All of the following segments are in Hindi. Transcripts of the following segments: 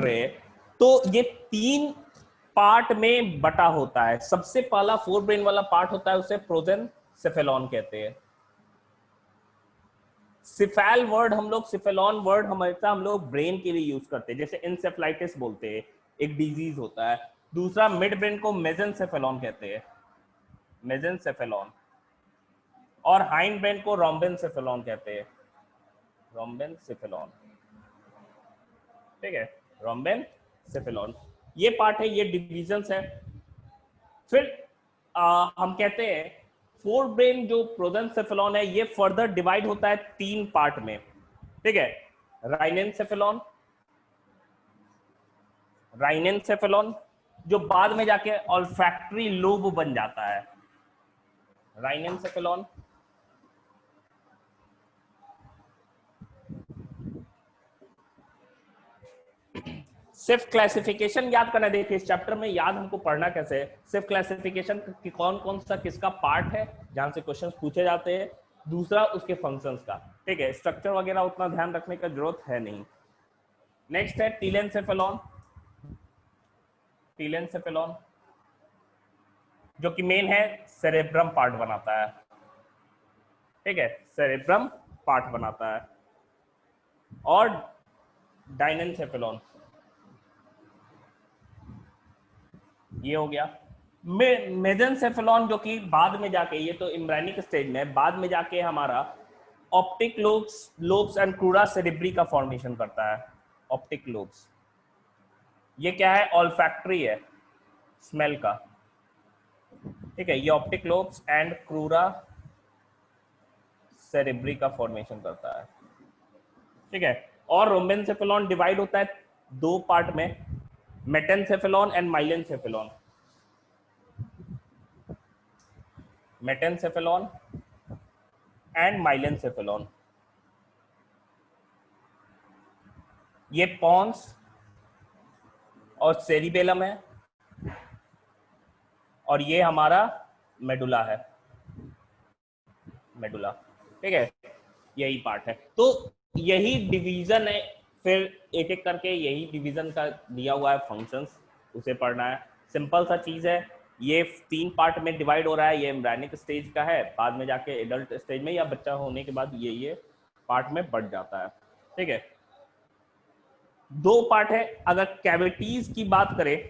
रहे हैं तो ये 3 पार्ट में बटा होता है। सबसे पहला फोर ब्रेन वाला पार्ट होता है, उसे प्रोजेनसेफेलॉन कहते हैं। सिफेल वर्ड हम लोग, सिफेलॉन वर्ड हमेशा हम लोग ब्रेन के लिए यूज करते हैं, जैसे इंसेफ्लाइटिस बोलते हैं, एक डिजीज होता है। दूसरा मिड ब्रेन को मेसेंसेफेलॉन कहते हैं, मेसेंसेफेलॉन। और हाइंड ब्रेन को रोम्बेनसेफेलॉन कहते हैं, रोम्बेनसेफेलॉन। ठीक है, रोम्बेनसेफेलॉन ये पार्ट है, ये डिविजन्स है। फिर हम कहते हैं फोर ब्रेन जो प्रोजेनसेफेलॉन है ये फर्दर डिवाइड होता है 3 पार्ट में। ठीक है, राइनेनसेफेलॉन, राइनेनसेफेलॉन जो बाद में जाके ऑल्फैक्टरी लोब बन जाता है, राइनेनसेफेलॉन। सिर्फ क्लासिफिकेशन याद करना, देखिए इस चैप्टर में याद हमको पढ़ना कैसे है, सिर्फ क्लासिफिकेशन कि कौन कौन सा किसका पार्ट है जहां से क्वेश्चंस पूछे जाते हैं, दूसरा उसके फंक्शंस का। ठीक है, स्ट्रक्चर वगैरह उतना ध्यान रखने का जरूरत है नहीं। नेक्स्ट है टीलेंसेफेलॉन, टीलेंसेफेलॉन जो कि मेन है सेरेब्रम पार्ट बनाता है। ठीक है, सेरेब्रम पार्ट बनाता है। और डाइनेंसेफेलॉन ये हो गया। मेसेंसेफेलॉन जो कि बाद में जाके, ये तो एम्ब्रायनिक स्टेज में, बाद में जाके हमारा optic lobes and crura cerebri का फॉर्मेशन करता है। ऑप्टिक लोब्स ये क्या है, ऑल्फैक्टरी है, स्मेल का। ठीक है, ये optic lobes and crura cerebri का फॉर्मेशन करता है। ठीक है, और रोम्बेनसेफेलॉन डिवाइड होता है 2 पार्ट में, मेटेनसेफेलॉन एंड माइलेनसेफेलॉन। मेटेनसेफेलॉन एंड माइलेनसेफेलॉन, ये पॉन्स और सेरिबेलम है, और ये हमारा मेडुला है, मेडुला। ठीक है, यही पार्ट है। तो यही डिवीजन है, फिर एक एक करके यही डिवीजन का दिया हुआ है फंक्शंस, उसे पढ़ना है। सिंपल सा चीज है, ये 3 पार्ट में डिवाइड हो रहा है, ये एम्ब्रायनिक स्टेज का है, बाद में जाके एडल्ट स्टेज में या बच्चा होने के बाद ये पार्ट में बढ़ जाता है। ठीक है, 2 पार्ट है। अगर कैविटीज की बात करें,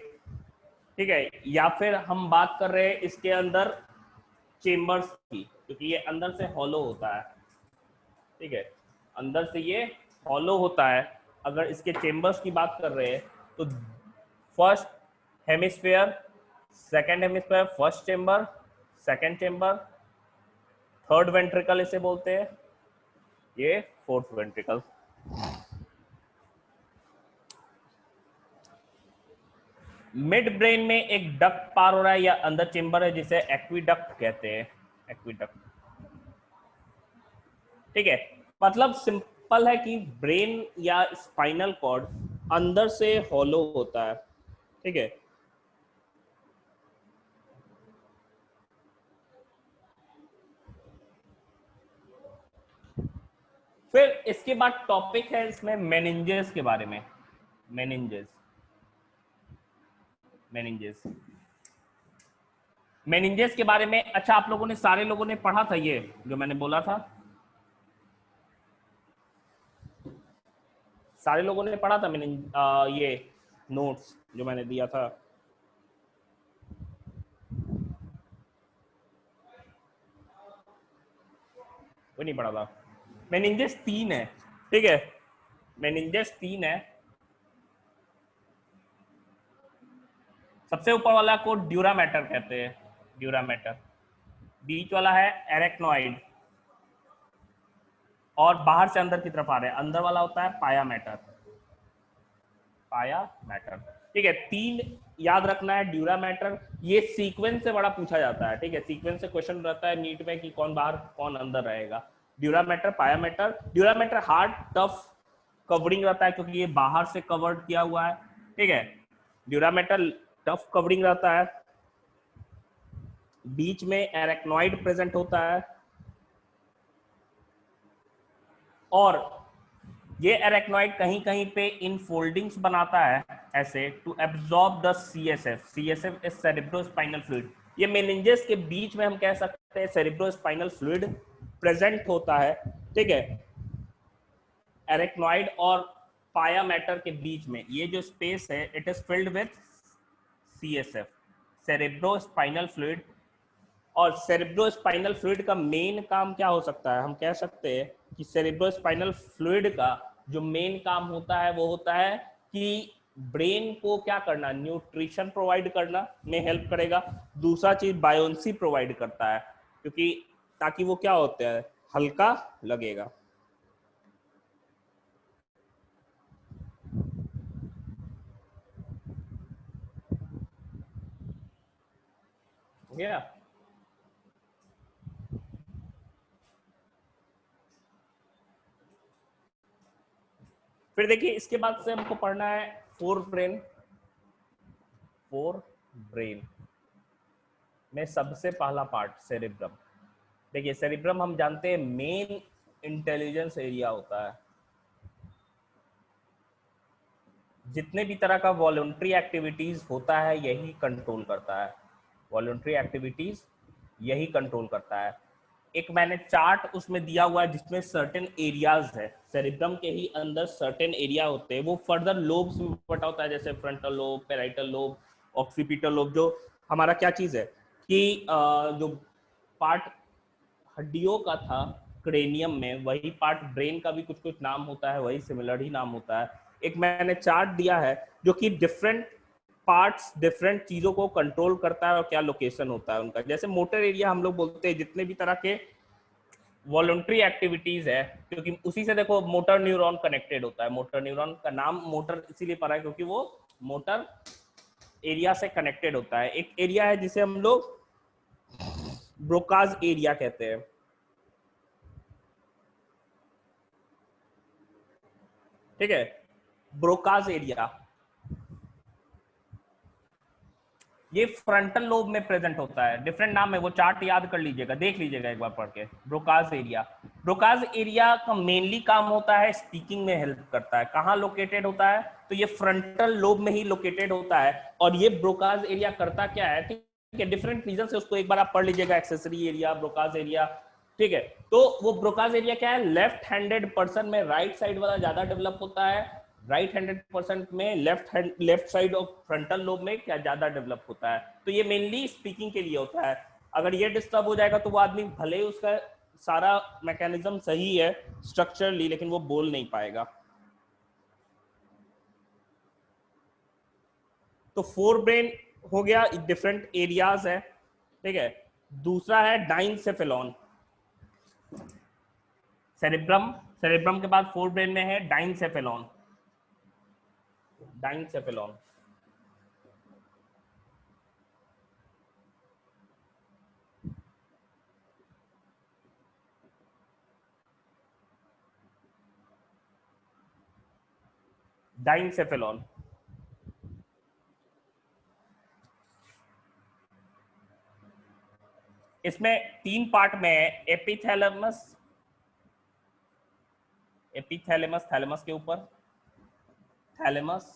ठीक है, या फिर हम बात कर रहे हैं इसके अंदर चेम्बर्स की, क्योंकि ये अंदर से हॉलो होता है। ठीक है, अंदर से ये हॉलो होता है। अगर इसके चेम्बर्स की बात कर रहे हैं तो first hemisphere, second hemisphere, first chamber, second chamber, third ventricle इसे बोलते हैं, ये फोर्थ वेंट्रिकल। मिड ब्रेन में एक डक्ट पार हो रहा है या अंदर चेम्बर है जिसे एक्विडक्ट कहते हैं, एक्विडक्ट। ठीक है, मतलब सिंपल है कि ब्रेन या स्पाइनल कॉर्ड अंदर से हॉलो होता है। ठीक है, फिर इसके बाद टॉपिक है इसमें मेनिंजेस के बारे में, मेनिंजेस, मेनिंजेस, मेनिंजेस के बारे में। अच्छा, आप लोगों ने, सारे लोगों ने पढ़ा था ये जो मैंने बोला था, सारे लोगों ने पढ़ा था ये नोट्स जो मैंने दिया था। वो नहीं पढ़ा था। मेनिंजेस 3 है। ठीक है, मेनिंजेस 3 है। सबसे ऊपर वाला को ड्यूरामेटर कहते हैं, ड्यूरामेटर। बीच वाला है एरेक्नोइड, और बाहर से अंदर की तरफ आ रहे हैं, अंदर वाला होता है पाया मैटर, पाया मैटर। ठीक है, 3 याद रखना है। ड्यूरा मैटर, ये सीक्वेंस से बड़ा पूछा जाता है। ठीक है, सीक्वेंस से क्वेश्चन रहता है नीट में कि कौन बाहर कौन अंदर रहेगा। ड्यूरा मैटर, पाया matter. Dura mater hard tough covering रहता है क्योंकि ये बाहर से कवर्ड किया हुआ है। ठीक है, ड्यूरा मैटर टफ कवरिंग रहता है। बीच में एरेक्नोइड प्रेजेंट होता है, और ये एरेक्नॉइड कहीं कहीं पे इन फोल्डिंग्स बनाता है ऐसे to absorb the CSF. CSF is cerebrospinal fluid. ये मेनिंजेस के बीच में हम कह सकते हैं सेरेब्रोस्पाइनल फ्लूइड प्रेजेंट होता है, ठीक है, एरेक्नॉइड और पाया मैटर के बीच में ये जो स्पेस है it is filled with CSF, cerebrospinal fluid. और सेरेब्रोस्पाइनल फ्लूइड का मेन काम क्या हो सकता है, हम कह सकते हैं कि सेरेब्रोस्पाइनल फ्लूइड का जो मेन काम होता है वो होता है कि ब्रेन को क्या करना, न्यूट्रिशन प्रोवाइड करना में हेल्प करेगा। दूसरा चीज बायोन्सी प्रोवाइड करता है, क्योंकि ताकि वो क्या होता है, हल्का लगेगा। yeah. फिर देखिए इसके बाद से हमको पढ़ना है फोर ब्रेन। फोर ब्रेन में सबसे पहला पार्ट सेरिब्रम। देखिए सेरिब्रम हम जानते हैं मेन इंटेलिजेंस एरिया होता है। जितने भी तरह का वॉलंटरी एक्टिविटीज होता है यही कंट्रोल करता है, वॉलंटरी एक्टिविटीज यही कंट्रोल करता है। एक मैंने चार्ट उसमें दिया हुआ है जिसमें सर्टेन एरियाज है, सेरिब्रम के ही अंदर सर्टेन एरिया होते हैं, वो फर्दर लोब्स में बटा होता है, जैसे frontal lobe, parietal lobe, occipital lobe. जो हमारा क्या चीज है कि जो पार्ट हड्डियों का था क्रेनियम में, वही पार्ट ब्रेन का भी कुछ कुछ नाम होता है, वही सिमिलर ही नाम होता है। एक मैंने चार्ट दिया है जो कि डिफरेंट पार्ट्स डिफरेंट चीजों को कंट्रोल करता है और क्या लोकेशन होता है उनका। जैसे मोटर एरिया हम लोग बोलते हैं जितने भी तरह के वॉलंटरी एक्टिविटीज है, क्योंकि उसी से देखो मोटर न्यूरॉन कनेक्टेड होता है। मोटर न्यूरॉन का नाम मोटर इसीलिए पड़ा है क्योंकि वो मोटर एरिया से कनेक्टेड होता है। एक एरिया है जिसे हम लोग ब्रोकाज एरिया कहते हैं, ठीक है, ब्रोकाज एरिया। ये फ्रंटल लोब में प्रेजेंट होता है, डिफरेंट नाम है, वो चार्ट याद कर लीजिएगा, देख लीजिएगा एक बार पढ़ के। ब्रोकाज एरिया, ब्रोकाज एरिया का मेनली काम होता है स्पीकिंग में हेल्प करता है। कहाँ लोकेटेड होता है, तो ये फ्रंटल लोब में ही लोकेटेड होता है। और ये ब्रोकाज एरिया करता क्या है, ठीक है, डिफरेंट रीजन से उसको एक बार आप पढ़ लीजिएगा, एक्सेसरी एरिया, ब्रोकाज एरिया, ठीक है। तो वो ब्रोकाज एरिया क्या है, लेफ्ट हैंडेड पर्सन में राइट साइड वाला ज्यादा डेवलप होता है, राइट हैंडेड पर्सन में left side of frontal lobe में क्या ज्यादा डेवलप होता है। तो ये मेनली स्पीकिंग के लिए होता है। अगर ये डिस्टर्ब हो जाएगा तो वो आदमी भले ही उसका सारा मैकेनिज्म सही है स्ट्रक्चरली, लेकिन वो बोल नहीं पाएगा। तो फोर ब्रेन हो गया, डिफरेंट एरियाज है, ठीक है। दूसरा है डाइनसेफेलॉन। सेरिब्रम, सेरिब्रम के बाद फोर ब्रेन में है डाइनसेफेलॉन। डाइनसेफेलॉन डाइनसेफेलॉन इसमें तीन पार्ट में है, एपिथैलेमस, एपिथैलेमस थैलेमस के ऊपर, थैलेमस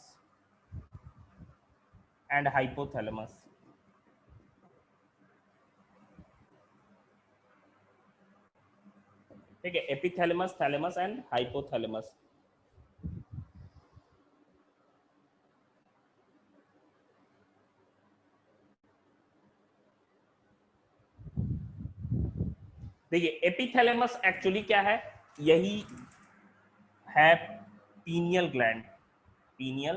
एंड हाइपोथैलेमस। ठीक है, एपिथैलेमस, थैलेमस एंड हाइपोथैलेमस। देखिए एपिथैलेमस एक्चुअली क्या है, यही है पीनियल ग्लैंड। पीनियल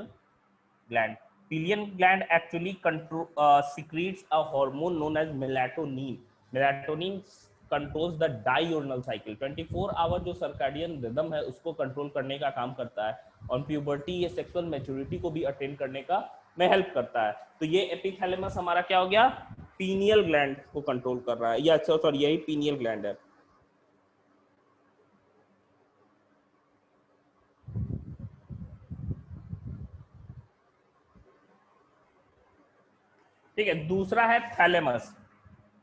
ग्लैंड, पिलियन gland actually control secretes a hormone known as melatonin. melatonin controls the diurnal cycle. 24 hour जो सर्कैडियन रिदम है उसको कंट्रोल करने का काम करता है, और प्यूबर्टी या सेक्सुअल मैच्योरिटी को भी अटेन करने का में हेल्प करता है। तो ये एपिथैलेमस हमारा क्या हो गया, पीनियल ग्लैंड को कंट्रोल कर रहा है, या अच्छा सॉरी यही पीनियल ग्लैंड है। ठीक है, दूसरा है थैलेमस।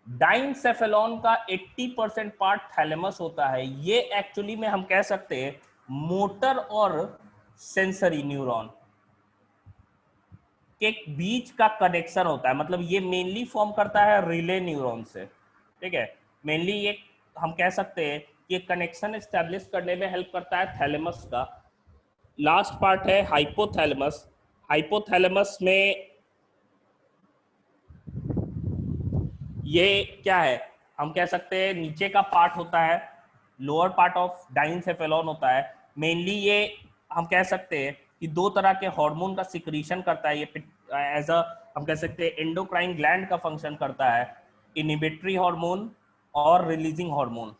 डाइनसेफेलॉन का 80% पार्ट थैलेमस होता है। ये एक्चुअली में हम कह सकते हैं मोटर और सेंसरी न्यूरॉन के बीच का कनेक्शन होता है, मतलब ये मेनली फॉर्म करता है रिले न्यूरॉन से, ठीक है। मेनली ये हम कह सकते हैं कि कनेक्शन एस्टेब्लिश करने में हेल्प करता है थैलेमस का। लास्ट पार्ट है हाइपोथैलेमस। हाइपोथैलेमस में ये क्या है, हम कह सकते हैं नीचे का पार्ट होता है, लोअर पार्ट ऑफ डाइनसेफेलॉन होता है। मेनली ये हम कह सकते हैं कि दो तरह के हार्मोन का सिक्रीशन करता है, ये एज अ हम कह सकते हैं एंडोक्राइन ग्लैंड का फंक्शन करता है, इनिबिटरी हार्मोन और रिलीजिंग हार्मोन।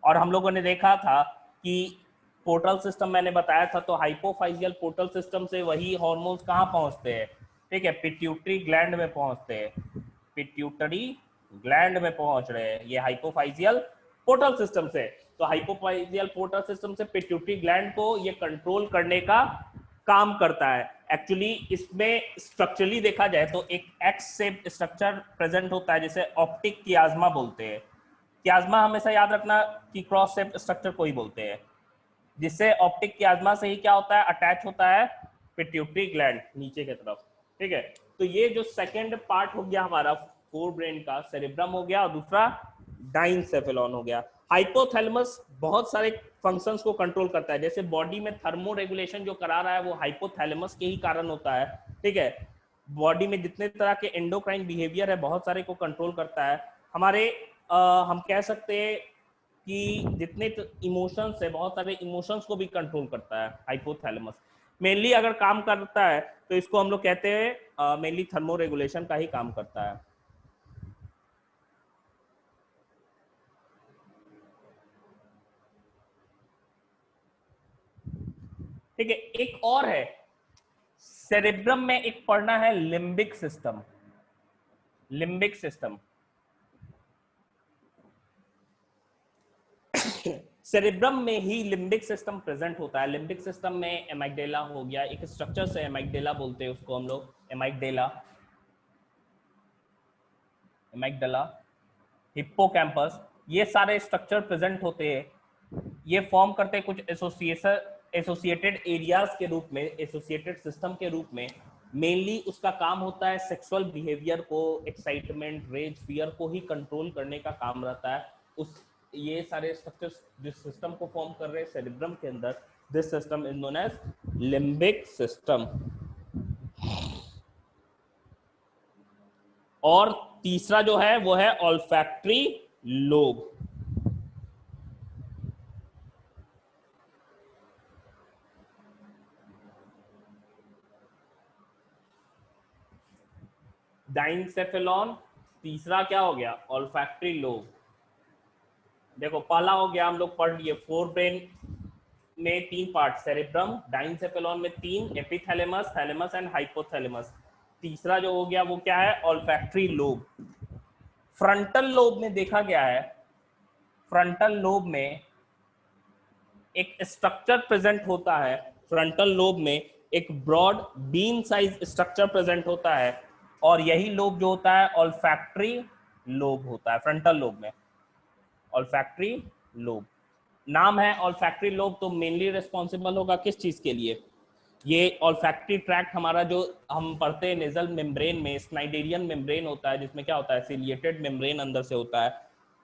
और हम लोगों ने देखा था कि पोर्टल सिस्टम मैंने बताया था, तो हाइपोफाइजियल पोर्टल सिस्टम से वही हार्मोन्स कहाँ पहुंचते हैं, ठीक है, पिट्यूटरी ग्लैंड में पहुंचते हैं, पिट्यूटरी ग्लैंड में पहुंच रहे हैं ये हाइपोफाइजियल पोर्टल सिस्टम से। तो हाइपोफाइजियल पोर्टल सिस्टम से पिट्यूटरी ग्लैंड को ये कंट्रोल करने का काम करता है। एक्चुअली इसमें स्ट्रक्चरली देखा जाए तो एक एक्स शेप स्ट्रक्चर प्रेजेंट होता है जिसे ऑप्टिक कियाज्मा बोलते हैं। कियाज्मा हमेशा याद रखना कि क्रॉस शेप स्ट्रक्चर को ही बोलते हैं, जिससे ऑप्टिक कियाज्मा से ही क्या होता है, अटैच होता है पिट्यूटरी ग्लैंड नीचे की तरफ, ठीक है। तो ये जो सेकंड पार्ट हो गया हमारा फोर ब्रेन का, सेरेब्रम हो गया और दूसरा डाइनसेफेलॉन हो गया। हाइपोथैलेमस बहुत सारे फंक्शंस को कंट्रोल करता है, जैसे बॉडी में थर्मो रेगुलेशन जो करा रहा है वो हाइपोथैलेमस के ही कारण होता है, ठीक है। बॉडी में जितने तरह के एंडोक्राइन बिहेवियर है बहुत सारे को कंट्रोल करता है। हमारे हम कह सकते हैं कि जितने इमोशंस है बहुत सारे इमोशंस को भी कंट्रोल करता है हाइपोथैलेमस। मेनली अगर काम करता है तो इसको हम लोग कहते हैं मेनली थर्मो रेगुलेशन का ही काम करता है। ठीक है, एक और है सेरेब्रम में, एक पढ़ना है limbic system. Limbic system cerebrum में ही लिम्बिक सिस्टम प्रेजेंट होता है। लिम्बिक सिस्टम में एमाइगडेला हो गया, एक स्ट्रक्चर से एमाइगडेला बोलते हैं उसको हम लोग, एमाइगडेला, एमाइगडाला, हिप्पोकैम्पस, ये सारे स्ट्रक्चर प्रेजेंट होते हैं। ये फॉर्म करते हैं कुछ एसोसिएटेड एरियाज के रूप में, एसोसिएटेड सिस्टम के रूप में। मेनली उसका काम होता है सेक्सुअल बिहेवियर को, एक्साइटमेंट, रेज, फियर को ही कंट्रोल करने का काम रहता है। उस ये सारे स्ट्रक्चर्स जिस सिस्टम को फॉर्म कर रहे हैं सेरेब्रम के अंदर, this system is known as limbic system. और तीसरा जो है वो है ऑल्फैक्टरी लोब। डाइनसेफेलॉन, तीसरा क्या हो गया, ऑल्फैक्टरी लोब। देखो पहला हो गया हम लोग पढ़ लिए फोर ब्रेन में तीन पार्ट, सेरेब्रम, डाइनसेफेलॉन में तीन, एपिथैलेमस, थैलेमस एंड हाइपोथैलेमस। तीसरा जो हो गया वो क्या है, ऑल्फैक्टरी लोब। फ्रंटल लोब में देखा गया है, फ्रंटल लोब में एक स्ट्रक्चर प्रेजेंट होता है, फ्रंटल लोब में एक broad bean size structure present होता है, और यही लोब जो होता है ऑल्फैक्टरी लोब होता है फ्रंटल लोब में। ऑल्फैक्टरी लोब नाम है, ऑल्फैक्टरी लोब तो मेनली रिस्पॉन्सिबल होगा किस चीज के लिए, ये ऑल्फैक्टरी ट्रैक्ट हमारा जो हम पढ़ते हैं नेजल मेम्ब्रेन में, स्नाइडेरियन मेम्ब्रेन होता है जिसमें क्या होता है, सिलिएटेड मेम्ब्रेन अंदर से होता है,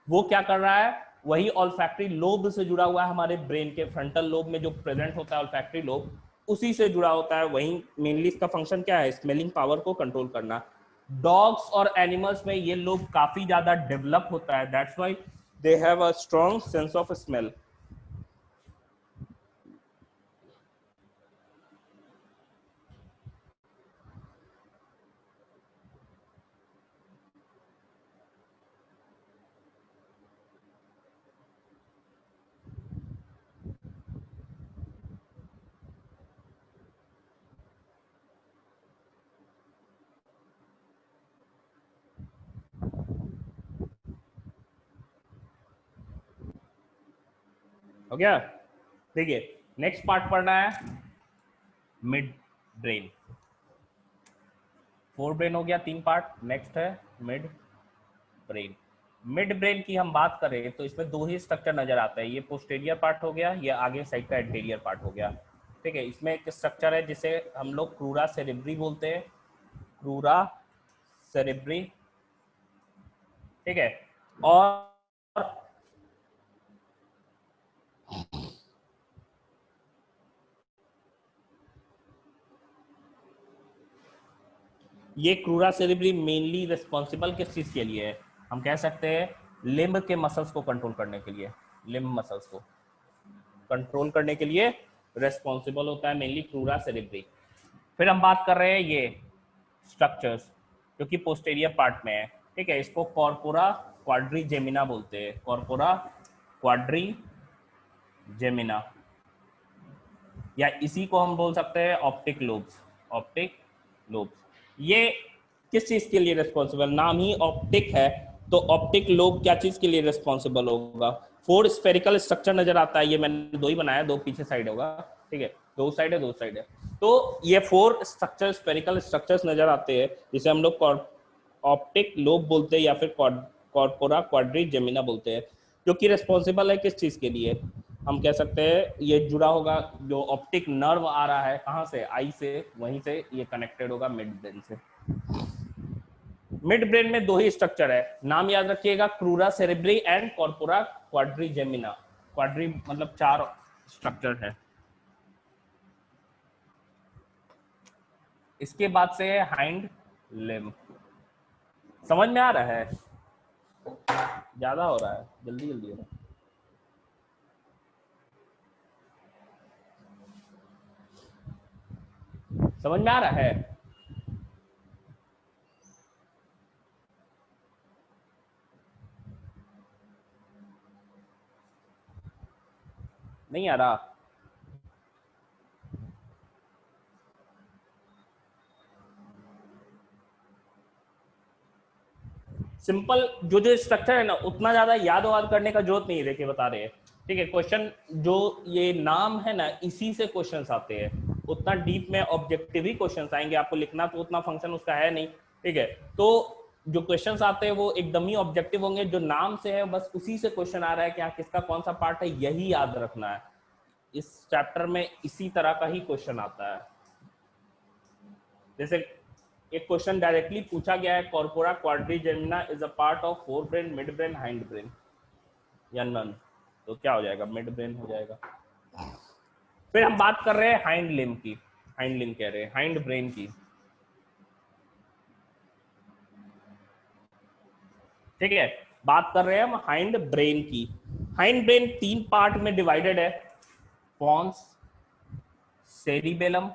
वो क्या कर रहा है, वही ऑल्फैक्टरी लोब से जुड़ा हुआ है हमारे ब्रेन के फ्रंटल लोब में जो प्रेजेंट होता है ऑल्फैक्टरी लोब, उसी से जुड़ा होता है। वही मेनली इसका फंक्शन क्या है, स्मेलिंग पावर को कंट्रोल करना। डॉग्स और एनिमल्स में ये लोब काफी ज्यादा डेवलप होता है, that's why they have a strong sense of smell. हो गया, देखिए नेक्स्ट पार्ट पढ़ना है मिड ब्रेन। फोर ब्रेन हो गया तीन पार्ट, नेक्स्ट है मिड ब्रेन। मिड ब्रेन की हम बात करें तो इसमें दो ही स्ट्रक्चर नजर आता है, ये पोस्टेरियर पार्ट हो गया, ये आगे साइड का एंटीरियर पार्ट हो गया। ठीक है, इसमें एक स्ट्रक्चर है जिसे हम लोग क्रूरा सेरेब्री बोलते हैं, क्रूरा सेरेब्री। ठीक है, और ये क्रूरा सेरेब्री मेनली रिस्पॉन्सिबल किस चीज के लिए है, हम कह सकते हैं लिम्ब के मसल्स को कंट्रोल करने के लिए, लिम्ब मसल्स को कंट्रोल करने के लिए रेस्पॉन्सिबल होता है मेनली क्रूरा सेरेब्री। फिर हम बात कर रहे हैं ये स्ट्रक्चर्स जो कि पोस्टेरियर पार्ट में है। ठीक है, इसको कॉर्पोरा क्वाड्रीजेमिना बोलते हैं, कॉर्पोरा क्वाड्रीजेमिना, या इसी को हम बोल सकते हैं ऑप्टिक लोब्स, ऑप्टिक लोब्स। ये किस चीज के लिए रिस्पॉन्सिबल, नाम ही ऑप्टिक है, तो ऑप्टिक लोब क्या चीज के लिए रिस्पॉन्सिबल होगा, फोर स्फेरिकल स्ट्रक्चर नजर आता है, ये मैंने दो ही बनाया, दो पीछे साइड होगा। ठीक है, दो साइड है, दो साइड है, तो ये फोर स्ट्रक्चर स्फेरिकल स्ट्रक्चर्स नजर आते हैं जिसे हम लोग ऑप्टिक लोब बोलते हैं या फिर कॉर्पोरा क्वाड्रीजेमिना बोलते हैं, जो कि रिस्पॉन्सिबल है किस चीज के लिए, हम कह सकते हैं ये जुड़ा होगा, जो ऑप्टिक नर्व आ रहा है कहाँ से, आई से, वहीं से ये कनेक्टेड होगा मिड ब्रेन से। मिड ब्रेन में दो ही स्ट्रक्चर है, नाम याद रखिएगा, क्रूरा सेरेब्री एंड कॉर्पोरा क्वाड्रीजेमिना। क्वाड्री मतलब चार स्ट्रक्चर है। इसके बाद से है हाइंड लिम्ब। समझ में आ रहा है, ज्यादा हो रहा है, जल्दी जल्दी हो रहा है। समझ में आ रहा है, नहीं आ रहा? सिंपल जो जो स्ट्रक्चर है ना, उतना ज्यादा याद वाद करने का जरूरत नहीं है, देखिए बता रहे हैं। ठीक है, क्वेश्चन जो ये नाम है ना, इसी से क्वेश्चंस आते हैं, उतना डीप में ऑब्जेक्टिव ही क्वेश्चंस आएंगे, आपको लिखना तो उतना फंक्शन उसका है नहीं। ठीक है, तो जो क्वेश्चंस आते हैं वो एकदम ही ऑब्जेक्टिव होंगे, जो नाम से है बस उसी से क्वेश्चन आ रहा है कि हाँ किसका कौन सा पार्ट है, यही याद रखना है। इस चैप्टर में इसी तरह का ही क्वेश्चन आता है। जैसे एक क्वेश्चन डायरेक्टली पूछा गया है, corpora quadrigemina is a part of fore brain, mid brain, hind brain, या नन, तो क्या हो जाएगा, मिड ब्रेन हो जाएगा। फिर हम बात कर रहे हैं हाइंड लिम्ब की, हाइंड लिम्ब कह रहे हैं, हाइंड ब्रेन की। ठीक है, बात कर रहे हैं हम हाइंड ब्रेन की। हाइंड ब्रेन तीन पार्ट में डिवाइडेड है, pons, cerebellum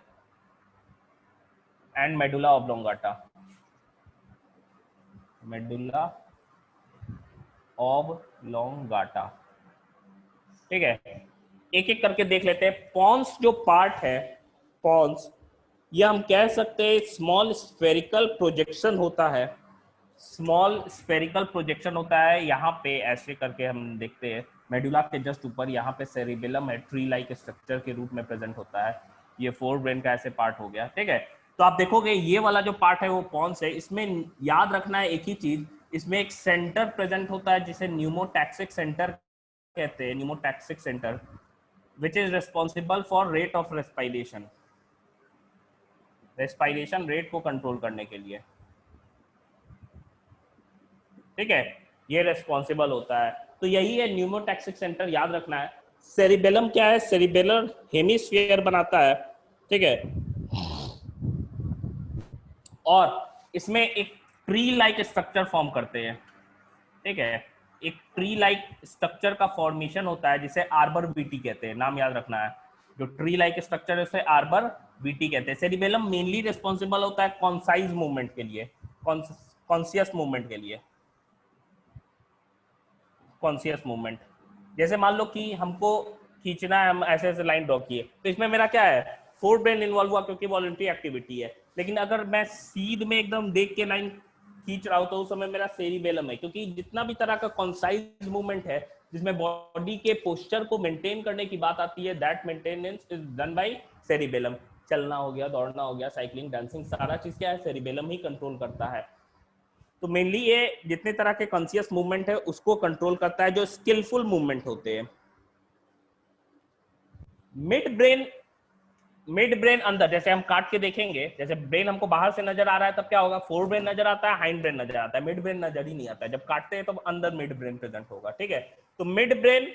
and medulla oblongata, medulla oblongata. ठीक है, एक एक करके देख लेते हैं। पॉन्स जो पार्ट है, पॉन्स, ये हम कह सकते हैं स्मॉल स्फेरिकल प्रोजेक्शन होता है, स्मॉल स्फेरिकल प्रोजेक्शन होता है, यहाँ पे ऐसे करके हम देखते हैं, मेडुला के जस्ट ऊपर यहाँ पे सेरिबेलम है, ट्री लाइक स्ट्रक्चर के रूप में प्रेजेंट होता है, ये फोर ब्रेन का ऐसे पार्ट हो गया। ठीक है, तो आप देखोगे ये वाला जो पार्ट है वो पॉन्स है, इसमें याद रखना है एक ही चीज, इसमें एक सेंटर प्रेजेंट होता है जिसे न्यूमोटैक्सिक सेंटर कहते हैं, pneumotaxic centre, which is responsible for rate of respiration, respiration rate को कंट्रोल करने के लिए। ठीक है, ये रेस्पॉन्सिबल होता है, तो यही है न्यूमोटैक्सिक सेंटर, याद रखना है। सेरिबेलम क्या है, सेरिबेलर हेमिस्फीयर बनाता है। ठीक है, और इसमें एक ट्री लाइक स्ट्रक्चर फॉर्म करते हैं। ठीक है, एक ट्री लाइक स्ट्रक्चर का फॉर्मेशन होता है जिसे आर्बर वीटी कहते हैं, नाम याद रखना है, जो ट्री लाइक स्ट्रक्चर है उसे आर्बर वीटी कहते हैं। सेरिबेलम मेनली रिस्पॉन्सिबल होता है कॉन्साइज मूवमेंट के लिए, कॉन्सियस मूवमेंट के लिए, कॉन्सियस मूवमेंट। जैसे मान लो कि हमको खींचना है, हम ऐसे ऐसे लाइन ड्रॉ किए, तो इसमें मेरा क्या है, फोर ब्रेन इन्वॉल्व हुआ क्योंकि वॉलंटरी एक्टिविटी है। लेकिन अगर मैं सीध में एकदम देख के लाइन खींच रहा हूं तो उस समय मेरा सेरिबेलम है, क्योंकि जितना भी तरह का कॉन्साइज मूवमेंट है जिसमें बॉडी के पोस्चर को मेंटेन करने की बात आती है, that maintenance is done by cerebellum. चलना हो गया, दौड़ना हो गया, साइकिलिंग, डांसिंग, सारा चीज क्या है, सेरिबेलम ही कंट्रोल करता है। तो मेनली ये जितने तरह के कॉन्शियस मूवमेंट है उसको कंट्रोल करता है, जो स्किलफुल मूवमेंट होते हैं। मिड ब्रेन अंदर, जैसे हम काट के देखेंगे, जैसे ब्रेन हमको बाहर से नजर आ रहा है तब क्या होगा, फोर ब्रेन नजर आता है, हाइंड ब्रेन नजर आता है, मिड ब्रेन नजर ही नहीं आता है। जब काटते हैं तो अंदर मिड ब्रेन प्रेजेंट होगा, ठीक है। तो मिड ब्रेन,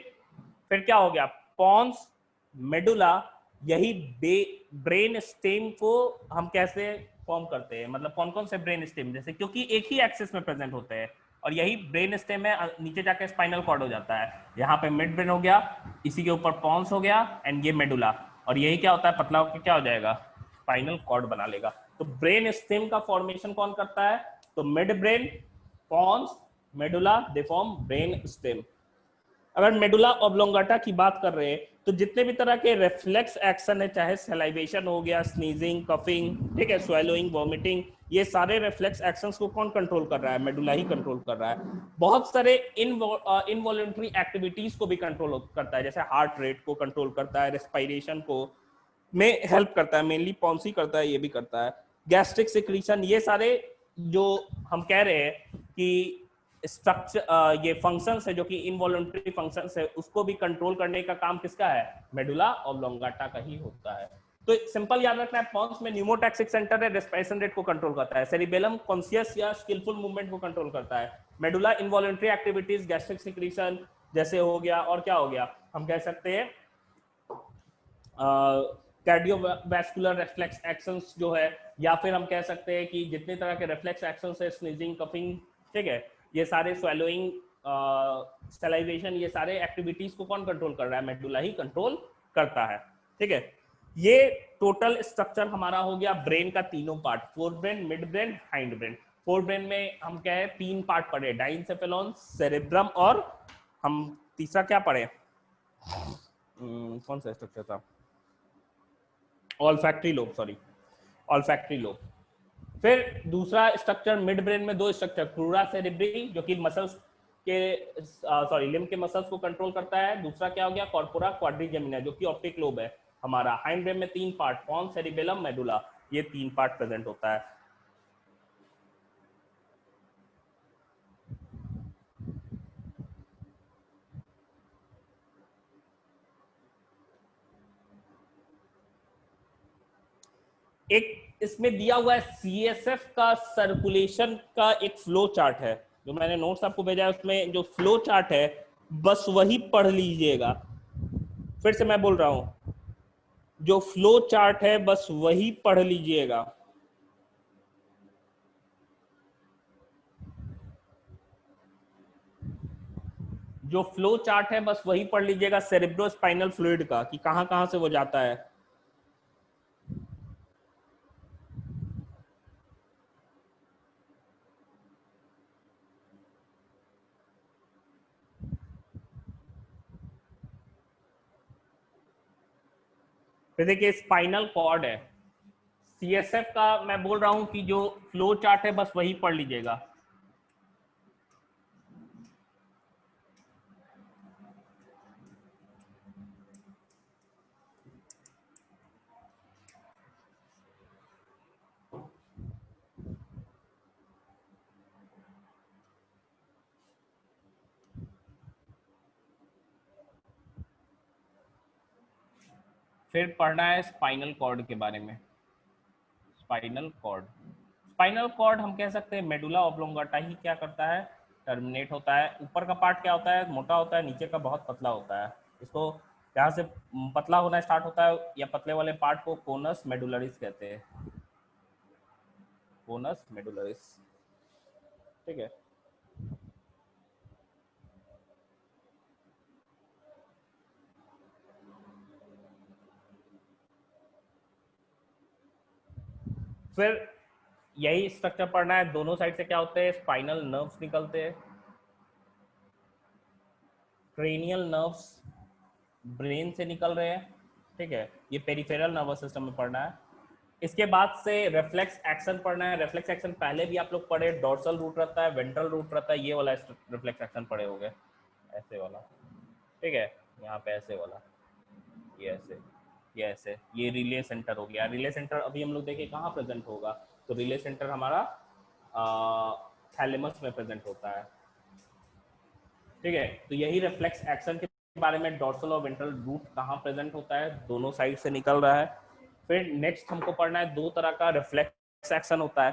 फिर क्या हो गया, पॉन्स, मेडुला, यही ब्रेन स्टेम को हम कैसे फॉर्म करते हैं, मतलब कौन कौन से ब्रेन स्टेम, जैसे क्योंकि एक ही एक्सिस में प्रेजेंट होते हैं, और यही ब्रेन स्टेम है, नीचे जाके स्पाइनल कॉर्ड हो जाता है। यहाँ पे मिड ब्रेन हो गया, इसी के ऊपर पॉन्स हो गया, एंड ये मेडुला, और यही क्या होता है, पतला होकर क्या हो जाएगा, स्पाइनल कॉर्ड बना लेगा। तो ब्रेन स्टेम का फॉर्मेशन कौन करता है, तो mid brain, pons, medulla, they form brain stem. अगर मेडुला ऑब्लोंगाटा की बात कर रहे हैं तो जितने भी तरह के रिफ्लेक्स एक्शन है, चाहे सलाइवेशन हो गया, स्नीजिंग, कफिंग, ठीक है, स्वेलोइंग, वॉमिटिंग, ये सारे रिफ्लेक्स एक्शंस को कौन कंट्रोल कर रहा है, मेडुला ही कंट्रोल कर रहा है। बहुत सारे इनवॉलंटरी एक्टिविटीज को भी कंट्रोल करता है, जैसे हार्ट रेट को कंट्रोल करता है, रेस्पिरेशन को में हेल्प करता है, मेनली पॉन्सी करता है, ये भी करता है, गैस्ट्रिक सिक्रीशन, ये सारे जो हम कह रहे हैं कि स्ट्रक्चर, ये फंक्शंस है जो कि इनवॉलंटरी फंक्शंस है, उसको भी कंट्रोल करने का काम किसका है, मेडुला ऑब्लोंगाटा का ही होता है। तो सिंपल याद रखना है, पॉन्स में न्यूमोटैक्सिक सेंटर है, रेस्पिरेशन रेट को कंट्रोल करता है, सेरिबेलम कॉन्शियस या स्किलफुल मूवमेंट को कंट्रोल करता है, medulla involuntary activities, gastric secretion जैसे हो गया, और क्या हो गया, हम कह सकते हैं कार्डियोवैस्कुलर रिफ्लेक्स एक्शंस जो है, या फिर हम कह सकते हैं कि जितने तरह के रिफ्लेक्स एक्शंस है, स्नीजिंग, कफिंग, ठीक है, ये सारे स्वेलोइंग, सलाइवेशन, ये सारे एक्टिविटीज को कौन कंट्रोल कर रहा है, मेडुला ही कंट्रोल करता है, ठीक है। ये टोटल स्ट्रक्चर हमारा हो गया ब्रेन का तीनों part, four brain, mid brain, hind brain. Fore brain में हम क्या है, तीन पार्ट पढ़े, डाइनसेफेलॉन, सेरेब्रम, और हम तीसरा क्या पढ़े, कौन सा स्ट्रक्चर था, olfactory lobe, sorry, olfactory lobe. फिर दूसरा स्ट्रक्चर मिड ब्रेन में दो स्ट्रक्चर, क्रूरा सेरेब्री जो कि मसल्स के, सॉरी, लिम्ब के मसल्स को कंट्रोल करता है, दूसरा क्या हो गया, कॉर्पोरा क्वाड्रिजेमिना जो कि ऑप्टिक लोब है हमारा। हाइंड ब्रेन में तीन पार्ट, पॉन्स, सेरिबेलम, मेडुला, ये तीन पार्ट प्रेजेंट होता है। एक इसमें दिया हुआ है सीएसएफ का सर्कुलेशन का एक फ्लो चार्ट है, जो मैंने नोट्स आपको भेजा है, उसमें जो फ्लो चार्ट है बस वही पढ़ लीजिएगा। फिर से मैं बोल रहा हूं, जो फ्लो चार्ट है बस वही पढ़ लीजिएगा। जो फ्लो चार्ट है बस वही पढ़ लीजिएगा सेरेब्रोस्पाइनल फ्लूइड का, कि कहां कहां से वो जाता है। फिर देखिए स्पाइनल कॉर्ड है, सीएसएफ का मैं बोल रहा हूं कि जो फ्लो चार्ट है बस वही पढ़ लीजिएगा। फिर पढ़ना है स्पाइनल कॉर्ड के बारे में। स्पाइनल कॉर्ड, स्पाइनल कॉर्ड हम कह सकते हैं मेडुला ऑब्लोंगाटा ही क्या करता है, टर्मिनेट होता है। ऊपर का पार्ट क्या होता है, मोटा होता है, नीचे का बहुत पतला होता है। इसको जहाँ से पतला होना स्टार्ट होता है या पतले वाले पार्ट को कोनस मेडुलरिस कहते हैं, कोनस मेडुलरिस, ठीक है। फिर यही स्ट्रक्चर पढ़ना है, दोनों साइड से क्या होते हैं, स्पाइनल नर्व्स निकलते हैं, क्रेनियल नर्व्स ब्रेन से निकल रहे हैं, ठीक है। ये पेरिफेरल नर्वस सिस्टम में पढ़ना है। इसके बाद से रिफ्लेक्स एक्शन पढ़ना है। रिफ्लेक्स एक्शन पहले भी आप लोग पढ़े, डोर्सल रूट रहता है, वेंट्रल रूट रहता है, ये वाला रिफ्लेक्स एक्शन पढ़े होंगे, ऐसे वाला, ठीक है, यहाँ पे ऐसे वाला, ये ऐसे, ये ऐसे, ये रिले सेंटर हो गया। रिले सेंटर अभी हम लोग देखें कहाँ प्रेजेंट होगा, तो रिले सेंटर हमारा थैलेमस में प्रेजेंट होता है। ठीक है, तो यही रिफ्लेक्स एक्शन के बारे में, डोर्सल और वेंट्रल रूट कहाँ प्रेजेंट होता है, दोनों साइड से निकल रहा है। फिर नेक्स्ट हमको पढ़ना है, दो तरह का रिफ्लेक्स एक्शन होता है,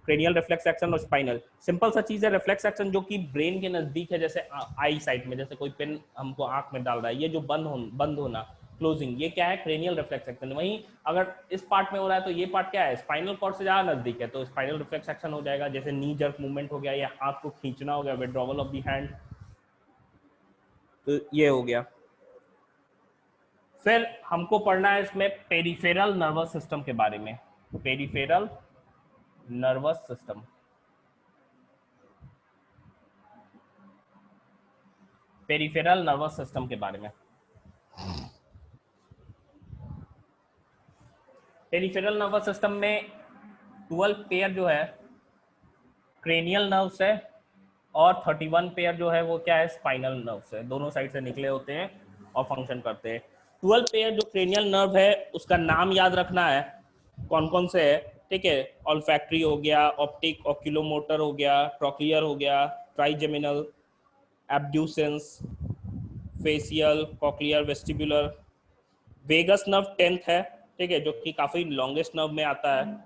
क्रेनियल रिफ्लेक्स एक्शन और स्पाइनल। सिंपल सा चीज है, रिफ्लेक्स एक्शन जो कि ब्रेन के नजदीक है, जैसे आई साइड में, जैसे कोई पेन हमको आंख में डाल रहा है, ये जो बंद होना, क्लोजिंग, ये क्या है, क्रेनियल रिफ्लेक्स एक्शन। वहीं अगर इस पार्ट में हो रहा है तो ये पार्ट क्या है, स्पाइनल कॉर्ड से ज्यादा नजदीक है, तो स्पाइनल रिफ्लेक्स एक्शन हो जाएगा। जैसे नी जर्क मूवमेंट हो गया, या हाथ को खींचना हो गया, विड्रॉवल ऑफ द हैंड, तो ये हो गया। फिर हमको पढ़ना है इसमें पेरिफेरल नर्वस सिस्टम के बारे में, peripheral nervous system. Peripheral nervous system के बारे में, पेरिफेरल नर्वस सिस्टम में 12 पेयर जो है क्रेनियल नर्व्स है, और 31 पेयर जो है वो क्या है, स्पाइनल नर्व्स है। दोनों साइड से निकले होते हैं और फंक्शन करते हैं। 12 पेयर जो क्रेनियल नर्व है उसका नाम याद रखना है, कौन कौन से है। ठीक है, ऑल्फैक्टरी हो गया, ऑप्टिक, ऑक्यूलोमोटर हो गया, ट्रॉक्लियर हो गया, trigeminal, abducens, facial, cochlear, vestibular. Vagus nerve 10th है, ठीक है, जो कि काफी लॉन्गेस्ट नर्व में आता है।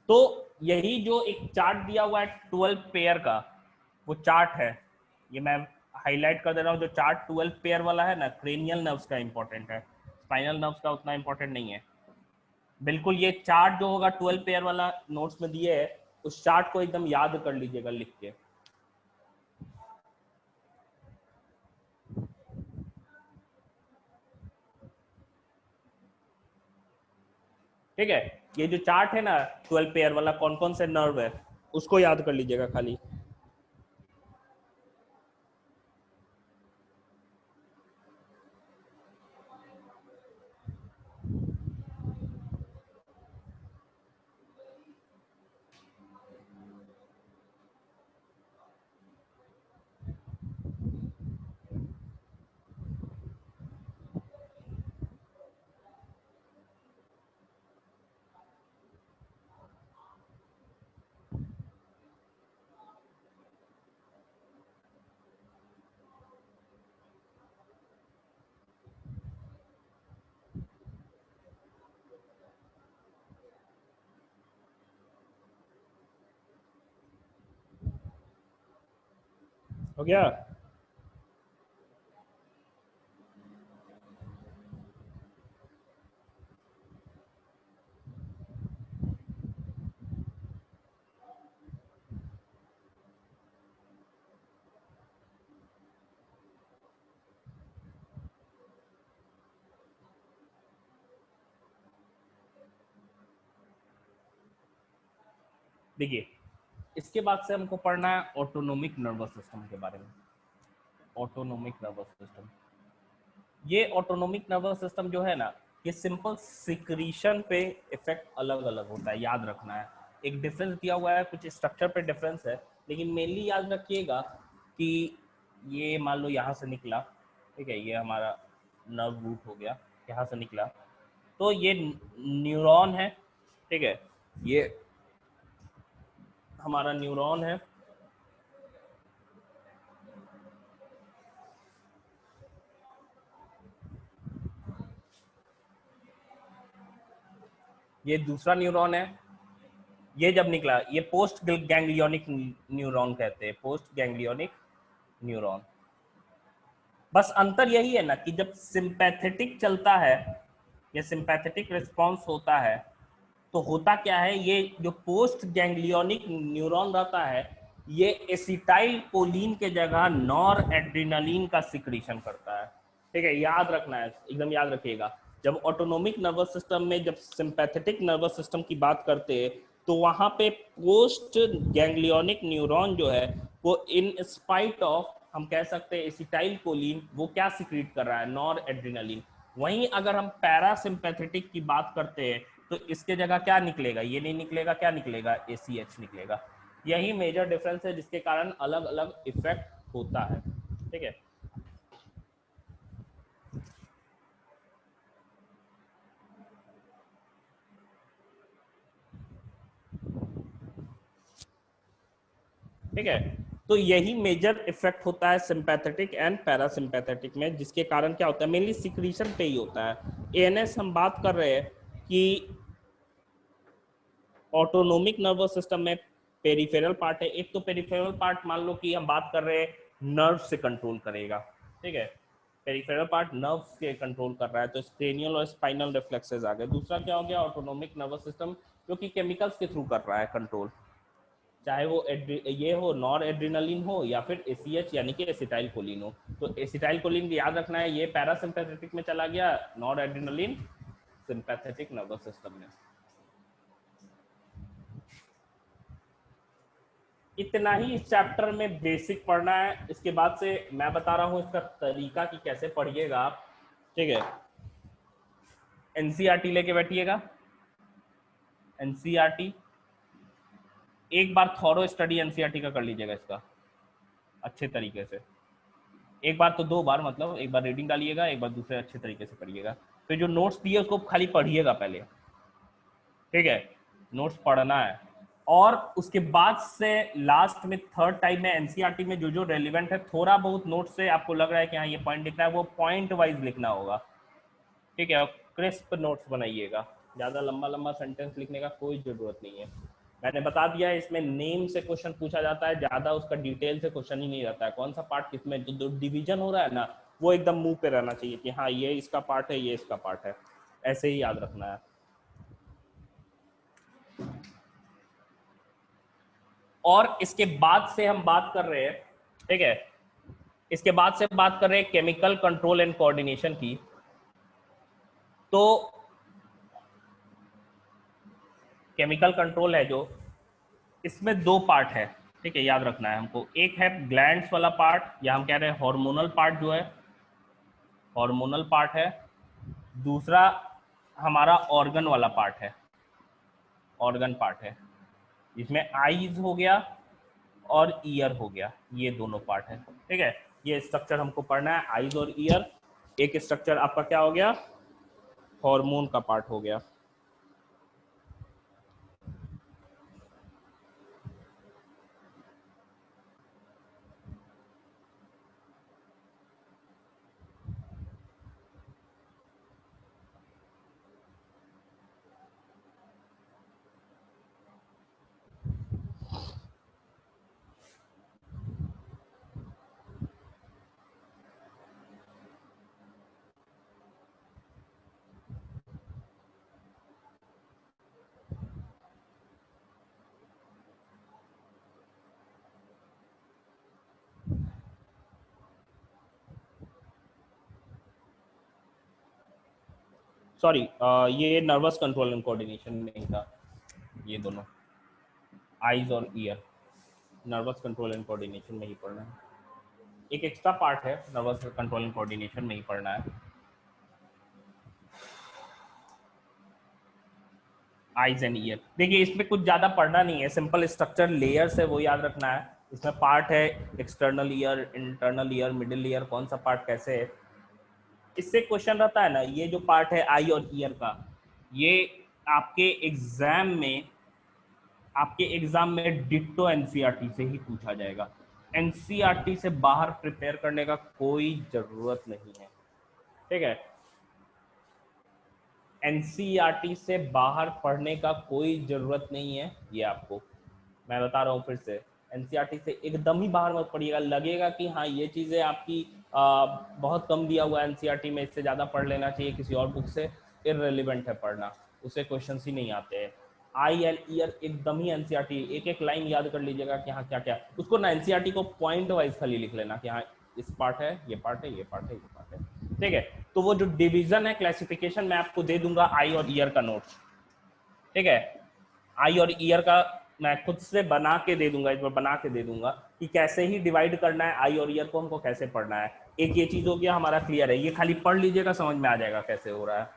तो यही जो एक चार्ट दिया हुआ है 12 पेयर का, वो चार्ट है, ये मैं हाईलाइट कर दे रहा हूँ। जो चार्ट 12 पेयर वाला है ना, क्रेनियल नर्व्स का इंपॉर्टेंट है, स्पाइनल नर्व्स का उतना इंपॉर्टेंट नहीं है। बिल्कुल ये चार्ट जो होगा 12 पेयर वाला नोट्स में दिए है, उस चार्ट को एकदम याद कर लीजिएगा लिख के। ठीक है, ये जो चार्ट है ना 12 पेयर वाला, कौन कौन से नर्व है उसको याद कर लीजिएगा खाली। हो गया। देखिए, इसके बाद से हमको पढ़ना है ऑटोनोमिक नर्वस सिस्टम के बारे में। ऑटोनोमिक नर्वस सिस्टम, ये ऑटोनोमिक नर्वस सिस्टम जो है ना, ये सिंपल सिक्रीशन पे इफेक्ट अलग अलग होता है, याद रखना है। एक डिफरेंस दिया हुआ है, कुछ स्ट्रक्चर पे डिफरेंस है, लेकिन मेनली याद रखिएगा कि ये मान लो यहाँ से निकला, ठीक है, ये हमारा नर्व रूट हो गया, यहाँ से निकला, तो ये न्यूरॉन है, ठीक है, ये हमारा न्यूरॉन है। ये दूसरा न्यूरॉन है। ये जब निकला, ये पोस्ट गैंग्लियोनिक न्यूरॉन कहते हैं, पोस्ट गैंग्लियोनिक न्यूरॉन। बस अंतर यही है ना कि जब सिंपैथेटिक चलता है या सिंपैथेटिक रिस्पॉन्स होता है, तो होता क्या है, ये जो पोस्ट गैंग्लियोनिक न्यूरॉन रहता है, ये एसिटाइल कोलिन के जगह नॉर एड्रिनलिन का सिक्रीशन करता है। ठीक है, याद रखना है, एकदम याद रखिएगा। जब ऑटोनोमिक नर्वस सिस्टम में जब सिंपैथेटिक नर्वस सिस्टम की बात करते हैं, तो वहां पे पोस्ट गैंग्लियोनिक न्यूरॉन जो है वो इन स्पाइट ऑफ, हम कह सकते हैं, एसिटाइल कोलिन, वो क्या सिक्रीट कर रहा है, नॉर एड्रिनलिन। वहीं अगर हम पैरासिम्पैथेटिक की बात करते हैं, तो इसके जगह क्या निकलेगा, ये नहीं निकलेगा, क्या निकलेगा, ACH निकलेगा। यही मेजर डिफरेंस है जिसके कारण अलग अलग इफेक्ट होता है। ठीक है, ठीक है। तो यही मेजर इफेक्ट होता है सिंपैथेटिक एंड पैरासिम्पैथेटिक में, जिसके कारण क्या होता है, मेनली सिक्रीशन पे ही होता है। एएनएस हम बात कर रहे हैं कि ऑटोनोमिक नर्वस सिस्टम में पेरिफेरल पार्ट है। एक तो पेरिफेरल पार्ट मान लो कि हम बात कर रहे हैं नर्व से कंट्रोल करेगा, ठीक है, पेरिफेरल पार्ट नर्व से कंट्रोल कर रहा है, तो क्रेनियल और स्पाइनल रिफ्लेक्सेस आ गए। दूसरा क्या हो गया, ऑटोनोमिक नर्वस सिस्टम, जो कि केमिकल्स के थ्रू कर रहा है कंट्रोल, चाहे वो ये हो नॉर एड्रिनलिन हो या फिर एसीएच यानी कि एसिटाइल कोलिन हो। तो एसिटाइल कोलिन याद रखना है, ये पैरासिम्पैथेटिक में चला गया, nor adrenaline sympathetic nervous system में। इतना ही इस चैप्टर में बेसिक पढ़ना है। इसके बाद से मैं बता रहा हूं इसका तरीका कि कैसे पढ़िएगा आप, ठीक है। एनसीईआरटी लेके बैठिएगा, एनसीईआरटी एक बार थॉरो स्टडी एनसीईआरटी का कर लीजिएगा इसका अच्छे तरीके से। एक बार तो दो बार, मतलब एक बार रीडिंग डालिएगा, एक बार दूसरे अच्छे तरीके से करिएगा। फिर जो नोट्स दिए उसको खाली पढ़िएगा पहले, ठीक है, नोट्स पढ़ना है। और उसके बाद से लास्ट में थर्ड टाइम में एनसीईआरटी में जो जो रेलिवेंट है, थोड़ा बहुत नोट से आपको लग रहा है कि हाँ ये पॉइंट लिखना है, वो पॉइंट वाइज लिखना होगा, ठीक है। क्रिस्प नोट्स बनाइएगा, ज़्यादा लंबा लंबा सेंटेंस लिखने का कोई ज़रूरत नहीं है। मैंने बता दिया है, इसमें नेम से क्वेश्चन पूछा जाता है, ज़्यादा उसका डिटेल से क्वेश्चन ही नहीं रहता है, कौन सा पार्ट किसमें, जो डिवीजन हो रहा है ना, वो एकदम मुंह पे रहना चाहिए कि हाँ ये इसका पार्ट है, ये इसका पार्ट है, ऐसे ही याद रखना है। और इसके बाद से हम बात कर रहे हैं, ठीक है, इसके बाद से बात कर रहे हैं केमिकल कंट्रोल एंड कोऑर्डिनेशन की। तो केमिकल कंट्रोल है जो, इसमें दो पार्ट है, ठीक है, याद रखना है हमको। एक है ग्लैंड्स वाला पार्ट, या हम कह रहे हैं हार्मोनल पार्ट जो है, हार्मोनल पार्ट है। दूसरा हमारा ऑर्गन वाला पार्ट है, ऑर्गन पार्ट है, जिसमें आईज हो गया और ईयर हो गया, ये दोनों पार्ट है, ठीक है। ये स्ट्रक्चर हमको पढ़ना है, आईज और ईयर। एक स्ट्रक्चर आपका क्या हो गया, हार्मोन का पार्ट हो गया। सॉरी, ये नर्वस कंट्रोल एंड कोऑर्डिनेशन नहीं था, ये दोनों आईज और year nervous control and coordination में ही पढ़ना है। एक एक्स्ट्रा पार्ट है नर्वस कंट्रोल एंड कोऑर्डिनेशन में ही पढ़ना है, आईज एंड ईयर। देखिए इसमें कुछ ज्यादा पढ़ना नहीं है, सिंपल स्ट्रक्चर लेयर्स है वो याद रखना है। इसमें पार्ट है external ear, internal ear, middle ear, कौन सा पार्ट कैसे है, इससे क्वेश्चन रहता है ना। ये जो पार्ट है आई और ईयर का, ये आपके एग्जाम में डिट्टो एनसीईआरटी से ही पूछा जाएगा। एनसीईआरटी से बाहर प्रिपेयर करने का कोई जरूरत नहीं है, ठीक है। एनसीईआरटी से बाहर पढ़ने का कोई जरूरत नहीं है, ये आपको मैं बता रहा हूँ फिर से। एनसीईआरटी से एकदम ही बाहर मत पढ़िएगा, लगेगा कि हाँ ये चीज़ें आपकी बहुत कम दिया हुआ है एनसीईआरटी में, इससे ज़्यादा पढ़ लेना चाहिए किसी और बुक से, इररिलेवेंट है पढ़ना, उससे क्वेश्चन ही नहीं आते हैं। आई एंड ईयर एकदम ही एनसीईआरटी, एक एक लाइन याद कर लीजिएगा कि हाँ क्या क्या, उसको ना एनसीईआरटी को पॉइंट वाइज खाली लिख लेना कि हाँ इस पार्ट है, ये पार्ट है, ये पार्ट है, ये पार्ट है, ठीक है। तो वो जो डिवीजन है, क्लासिफिकेशन मैं आपको दे दूंगा आई और ईयर का नोट्स, ठीक है। आई और ईयर का मैं खुद से बना के दे दूंगा, इस बार बना के दे दूंगा कि कैसे ही डिवाइड करना है आई और ईयर को, हमको कैसे पढ़ना है। एक ये चीज हो गया हमारा क्लियर है, ये खाली पढ़ लीजिएगा, समझ में आ जाएगा कैसे हो रहा है।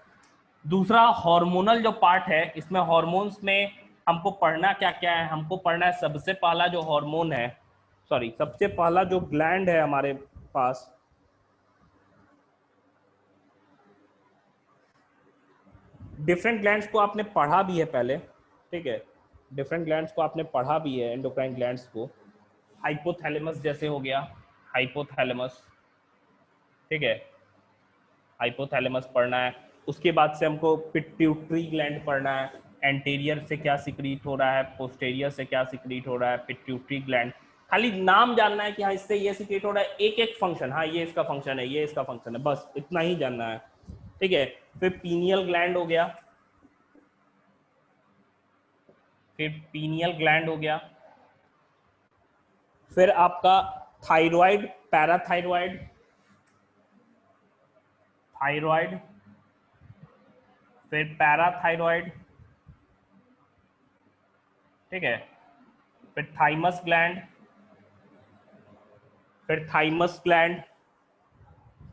दूसरा हार्मोनल जो पार्ट है, इसमें हार्मोन्स में हमको पढ़ना क्या क्या है, हमको पढ़ना है सबसे पहला जो हार्मोन है, सॉरी सबसे पहला जो ग्लैंड है हमारे पास, डिफरेंट ग्लैंड्स को आपने पढ़ा भी है पहले, ठीक है, डिफरेंट ग्लैंड्स को आपने पढ़ा भी है, एंडोक्राइन ग्लैंड्स को। हाइपोथैलेमस जैसे हो गया, हाइपोथैलेमस, ठीक है, हाइपोथैलेमस पढ़ना है। उसके बाद से हमको पिट्यूटरी ग्लैंड पढ़ना है, एंटीरियर से क्या सिक्रीट हो रहा है, पोस्टेरियर से क्या सिक्रीट हो रहा है, पिट्यूटरी ग्लैंड। खाली नाम जानना है कि हाँ इससे ये सिक्रीट हो रहा है, एक एक फंक्शन, हाँ ये इसका फंक्शन है, ये इसका फंक्शन है, बस इतना ही जानना है, ठीक है। फिर पीनियल ग्लैंड हो गया, फिर पीनियल ग्लैंड हो गया, फिर आपका थायराइड, पैराथायराइड, थायराइड, फिर पैराथायराइड, ठीक है, फिर थाइमस ग्लैंड, फिर थाइमस ग्लैंड,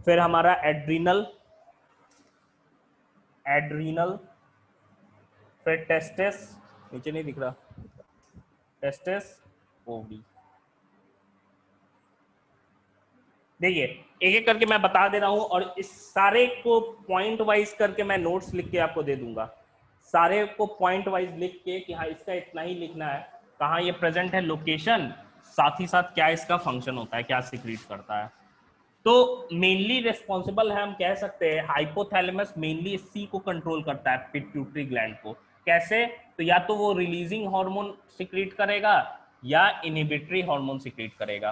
फिर हमारा एड्रीनल, एड्रीनल, फिर टेस्टिस, नीचे नहीं दिख रहा, टेस्टिस, ओवरी। देखिए एक एक करके मैं बता दे रहा हूं और इस सारे को पॉइंट वाइज करके मैं नोट्स लिख के आपको दे दूंगा, सारे को पॉइंट वाइज लिख के कि हाँ इसका इतना ही लिखना है, कहाँ ये प्रेजेंट है, लोकेशन, साथ ही साथ क्या इसका फंक्शन होता है, क्या सिक्रीट करता है। तो मेनली रिस्पॉन्सिबल है, हम कह सकते हैं हाइपोथैलेमस मेनली इसी को कंट्रोल करता है, पिट्यूटरी ग्लैंड को। कैसे? तो या तो वो रिलीजिंग हार्मोन सिक्रीट करेगा या इनहिबिटरी हार्मोन सिक्रीट करेगा,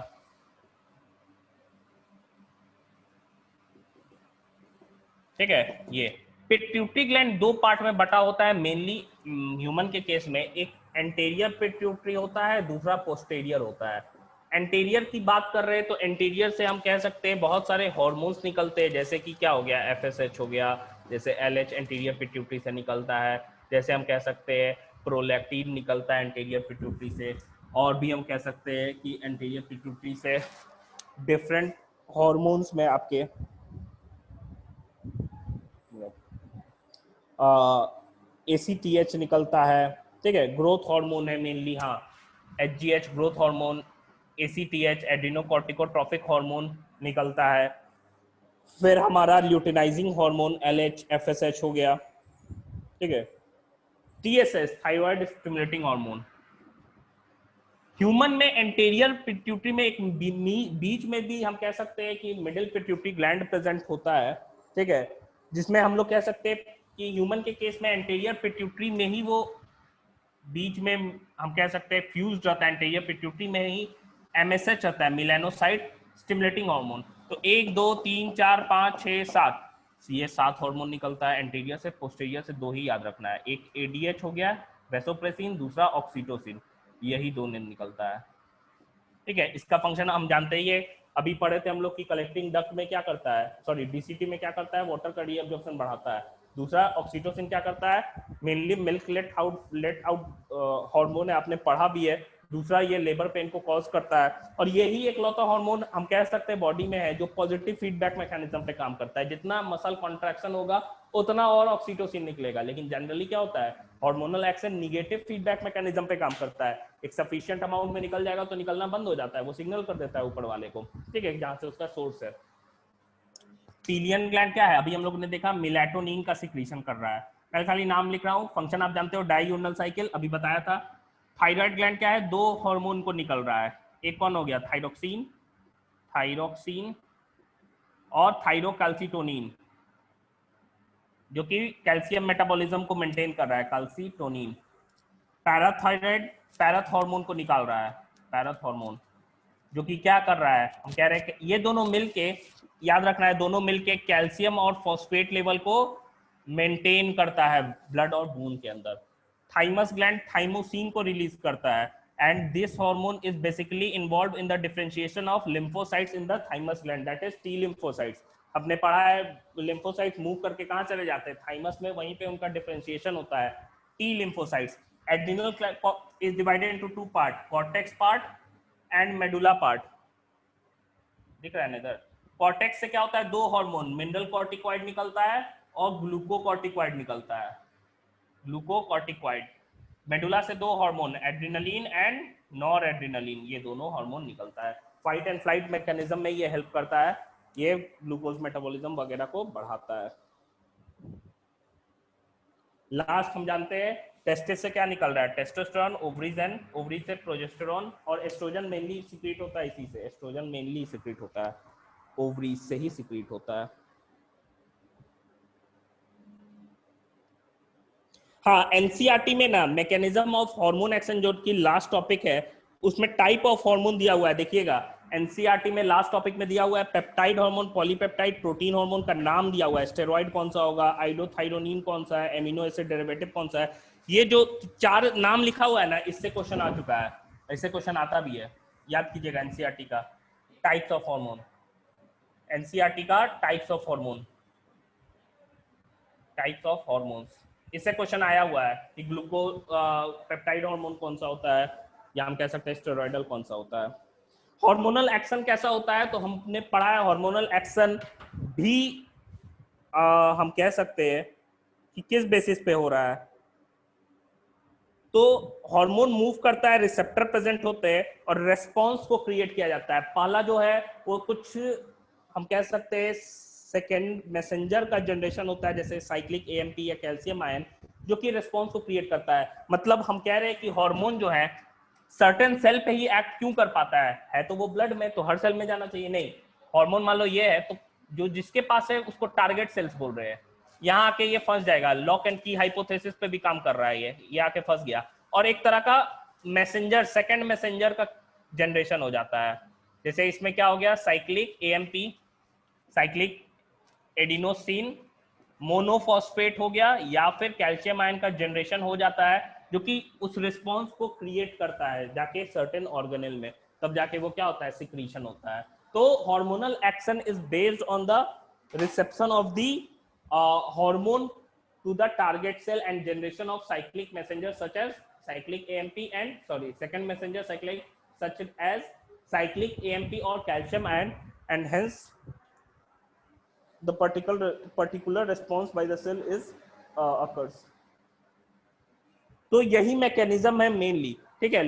ठीक है। ये पिट्यूटरी ग्लैंड दो पार्ट में बटा होता है मेनली ह्यूमन के केस में, एक एंटीरियर पिट्यूटरी होता है, दूसरा पोस्टेरियर होता है। एंटीरियर की बात कर रहे हैं तो एंटीरियर से हम कह सकते हैं बहुत सारे हार्मोन्स निकलते हैं, जैसे कि क्या हो गया, एफएसएच हो गया, जैसे एलएच एंटीरियर पिट्यूटरी से निकलता है, जैसे हम कह सकते हैं प्रोलैक्टिन निकलता है एंटीरियर पिट्यूटरी से, और भी हम कह सकते हैं कि एंटीरियर पिट्यूटरी से डिफरेंट हार्मोन्स में आपके ACTH निकलता है, ठीक है, ग्रोथ हार्मोन है मेनली, हाँ HGH growth hormone, ACTH adrenocorticotrophic hormone निकलता है, फिर हमारा ल्यूटिनाइजिंग हार्मोन LH FSH हो गया, ठीक है, TSS thyroid stimulating hormone. Human में एंटीरियर पिट्यूटरी में एक बीच में भी हम कह सकते हैं कि मिडिल पिट्यूटरी ग्लैंड प्रेजेंट होता है, ठीक है, जिसमें हम लोग कह सकते हैं कि ह्यूमन के केस में एंटीरियर पिट्यूटरी में ही वो बीच में हम कह सकते हैं फ्यूज रहता है, एंटीरियर पिट्यूटरी में ही MSH रहता है, मिलेनोसाइट स्टिमुलेटिंग हार्मोन। तो 1 2 3 4 5 6 7, ये 7 हार्मोन निकलता है एंटीरियर से, पोस्टीरियर से 2 ही याद रखना है, एक ADH हो गया वैसोप्रेसिन, दूसरा ऑक्सीटोसिन, यही 2 निकलता है, ठीक है। इसका फंक्शन हम जानते ही है, अभी पढ़े थे हम लोग की कलेक्टिंग डक्ट में क्या करता है, सॉरी DCT में क्या करता है, वाटर का रीअब्जॉर्प्शन बढ़ाता है। दूसरा ऑक्सीटोसिन क्या करता है, mainly milk let out hormone है, आपने पढ़ा भी है। दूसरा ये लेबर पेन को कॉज करता है, और यही एक लौता हार्मोन हम कह सकते हैं बॉडी में है जो पॉजिटिव फीडबैक मैकेनिज्म पे काम करता है, जितना मसल कॉन्ट्रैक्शन होगा उतना और ऑक्सीटोसिन निकलेगा। लेकिन जनरली क्या होता है, hormonal action negative feedback mechanism पे काम करता है, एक सफिशिएंट अमाउंट में निकल जाएगा तो निकलना बंद हो जाता है, वो सिग्नल कर देता है ऊपर वाले को, ठीक है, जहां से उसका सोर्स है। पीलियन ग्लैंड क्या है, अभी हम लोग ने देखा मेलाटोनिन का सिक्रीशन कर रहा है, मैं खाली नाम लिख रहा हूँ, फंक्शन आप जानते हो, डाईयूरनल साइकिल अभी बताया था। थायराइड ग्लैंड क्या है, 2 हार्मोन को निकल रहा है, एक कौन हो गया, थायरोक्सिन, थायरोक्सिन और थायरोकैल्सिटोनिन, जो कि कैल्शियम मेटाबॉलिज्म को मेंटेन कर रहा है, कैल्सिटोनिन। पैराथायराइड पैराथ हार्मोन को निकाल रहा है, पैराथ हार्मोन, जो कि क्या कर रहा है, हम कह रहे हैं कि ये दोनों मिलके, याद रखना है, दोनों मिलके कैल्शियम और फॉस्फेट लेवल को मेंटेन करता है ब्लड और खून के अंदर। थाइमस ग्लैंड थाइमोसिन को रिलीज करता है, and this hormone is basically involve in the differentiation of lymphocytes in the thymus gland, that is T lymphocytes. आपने पढ़ा है लिम्फोसाइट्स मूव करके कहां चले जाते हैं, थाइमस में, वहीं पे उनका डिफरेंशिएशन होता है, T lymphocytes. Adrenal is divided into 2 parts, cortex part and medulla part. दिख रहा है ना इधर, कॉर्टेक्स से क्या होता है, 2 हार्मोन, मिनरल कॉर्टिकॉइड निकलता है और ग्लूकोकॉर्टिकॉइड निकलता है, ग्लूकोकॉर्टिकॉइड। मेडुला से 2 hormone, adrenaline and nor adrenaline, ये दोनों हार्मोन निकलता है। फाइट एंड फ्लाइट मैकेनिज्म में ये हेल्प करता है, ये ग्लूकोज मेटाबॉलिज्म वगैरह को बढ़ाता है। लास्ट हम जानते हैं टेस्टिस से क्या निकल रहा है? टेस्टोस्टेरोन, ओवरीज एंड ओवरीज से प्रोजेस्टेरोन, और एस्ट्रोजन मेनली सिक्रीट होता है इसी से, एस्ट्रोजन मेनली सिक्रीट होता है, ओवरीज से ही सिक्रीट होता है। हाँ, एनसीईआरटी में ना मैकेनिज्म ऑफ हार्मोन एक्शन जो कि लास्ट टॉपिक है, उसमें टाइप ऑफ हार्मोन दिया हुआ है, देखिएगा एनसीईआरटी में लास्ट टॉपिक में दिया हुआ है peptide hormone, polypeptide, protein hormone का नाम दिया हुआ है, स्टेरॉइड कौन सा होगा, आइडोथाइरोनिन कौन सा है, एमिनो एसिड डेरिवेटिव कौन सा है। ये जो 4 नाम लिखा हुआ है ना, इससे क्वेश्चन आ चुका है, ऐसे क्वेश्चन आता भी है, याद कीजिएगा एनसीईआरटी का टाइप्स ऑफ हार्मोन, एनसीईआरटी का types of hormone, types of hormones, इससे क्वेश्चन आया हुआ है कि ग्लूको पेप्टाइड हार्मोन कौन सा होता है, या हम कह सकते हैं स्टेरॉइडल कौन सा होता है। हार्मोनल एक्शन कैसा होता है, तो हमने पढ़ा है हार्मोनल एक्शन भी हम कह सकते हैं कि किस बेसिस पे हो रहा है। तो हार्मोन मूव करता है, रिसेप्टर प्रेजेंट होते हैं और रेस्पॉन्स को क्रिएट किया जाता है। पहला जो है वो कुछ हम कह सकते हैं सेकेंड मैसेंजर का जनरेशन होता है, जैसे साइक्लिक एएमपी या कैल्शियम आयन, जो कि रेस्पॉन्स को क्रिएट करता है। मतलब हम कह रहे हैं कि हार्मोन जो है सर्टेन सेल पे ही एक्ट क्यों कर पाता है तो वो ब्लड में, तो हर सेल में जाना चाहिए नहीं। हार्मोन मान लो ये है, तो जो जिसके पास है उसको टारगेट सेल्स बोल रहे हैं, यहाँ आके ये फंस जाएगा, लॉक एंड की हाइपोथेसिस पे भी काम कर रहा है ये आके फंस गया, और एक तरह का मैसेंजर, सेकंड मैसेंजर का जनरेशन हो जाता है। जैसे इसमें क्या हो गया, cyclic AMP, cyclic adenosine monophosphate हो गया, या फिर कैल्शियम आयन का जनरेशन हो जाता है, जो कि उस रिस्पॉन्स को क्रिएट करता है जाके सर्टेन ऑर्गेनेल में, तब जाके वो क्या होता है, सिक्रीशन होता है। तो hormonal action is based on the reception of the hormone to the target cell and generation of cyclic messengers such as cyclic AMP and second messenger cyclic such as cyclic AMP or calcium ion, and hence the particular response by the cell is occurs। तो यही मैकेनिज्म है मेनली, ठीक है,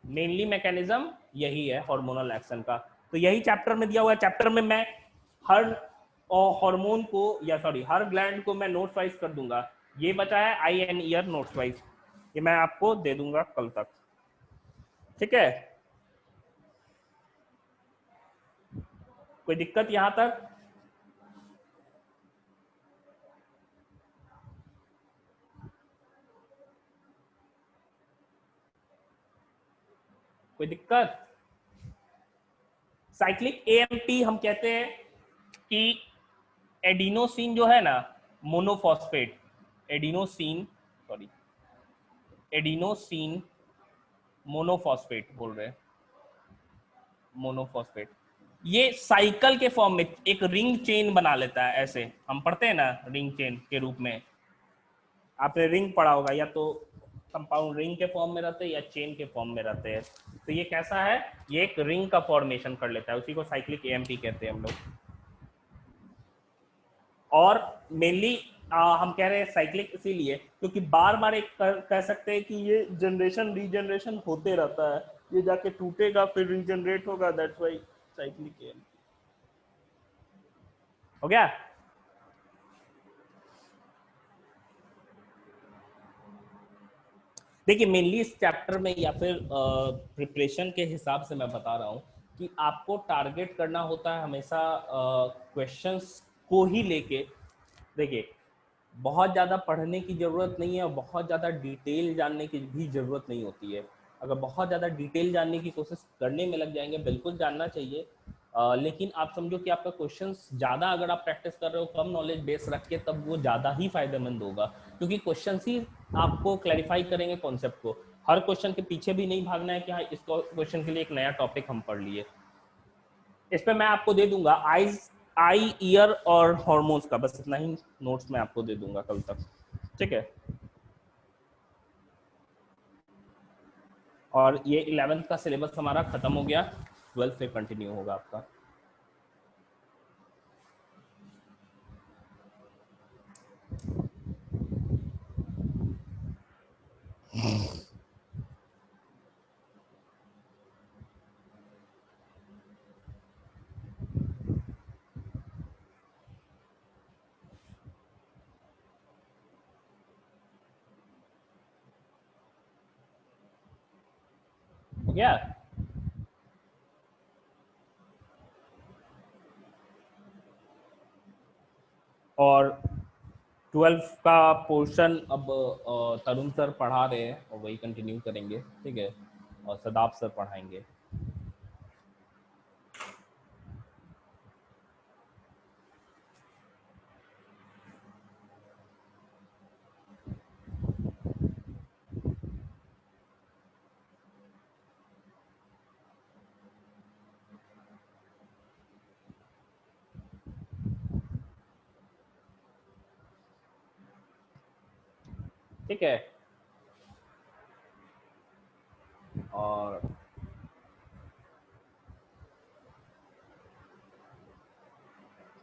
मेनली मैकेनिज्म यही है हार्मोनल एक्शन का। तो यही चैप्टर में दिया हुआ है, चैप्टर में मैं हर हार्मोन को या हर ग्लैंड को मैं नोट वाइज कर दूंगा। ये बचा है आई एंड ईयर नोट वाइज, ये मैं आपको दे दूंगा कल तक, ठीक है। कोई दिक्कत यहां तक? कोई दिक्कत? साइक्लिक एएमपी हम कहते हैं कि एडिनोसिन जो है ना, मोनोफॉस्फेट, एडिनोसिन एडिनोसिन मोनोफॉस्फेट बोल रहे हैं, मोनोफॉस्फेट, ये साइकिल के फॉर्म में एक रिंग चेन बना लेता है, ऐसे हम पढ़ते हैं ना रिंग चेन के रूप में, आपने रिंग पढ़ा होगा, या तो कंपाउंड रिंग के फॉर्म में रहते हैं या चेन के फॉर्म में रहते हैं। तो ये कैसा है, ये एक रिंग का फॉर्मेशन कर लेता है, उसी को साइक्लिक एएमपी कहते हैं हम लोग। और मेनली हम कह रहे हैं साइक्लिक इसीलिए क्योंकि बार बार एक कह सकते हैं कि ये जनरेशन रीजनरेशन होते रहता है, ये जाके टूटेगा फिर रीजनरेट होगा, दैट्स व्हाई साइक्लिक एएमपी हो गया। देखिए मेनली इस चैप्टर में या फिर प्रिपरेशन के हिसाब से मैं बता रहा हूँ कि आपको टारगेट करना होता है हमेशा क्वेश्चंस को ही लेके। देखिए बहुत ज़्यादा पढ़ने की ज़रूरत नहीं है और बहुत ज़्यादा डिटेल जानने की भी ज़रूरत नहीं होती है। अगर बहुत ज़्यादा डिटेल जानने की कोशिश करने में लग जाएंगे, बिल्कुल जानना चाहिए, लेकिन आप समझो कि आपका क्वेश्चंस ज़्यादा अगर आप प्रैक्टिस कर रहे हो कम नॉलेज बेस रख के, तब वो ज़्यादा ही फायदेमंद होगा, क्योंकि क्वेश्चंस ही आपको क्लैरिफाई करेंगे कॉन्सेप्ट को। हर क्वेश्चन के पीछे भी नहीं भागना है कि हाँ इस क्वेश्चन के लिए एक नया टॉपिक हम पढ़ लिए। इस पे मैं आपको दे दूंगा आई ईयर और हॉर्मोन्स का, बस इतना ही नोट्स मैं आपको दे दूंगा कल तक, ठीक है। और ये 11th का सिलेबस हमारा खत्म हो गया, 12th से कंटिन्यू होगा आपका। या और 12th का पोर्शन अब तरुण सर पढ़ा रहे हैं और वही कंटिन्यू करेंगे, ठीक है, और सदाब सर पढ़ाएंगे। ठीक है, और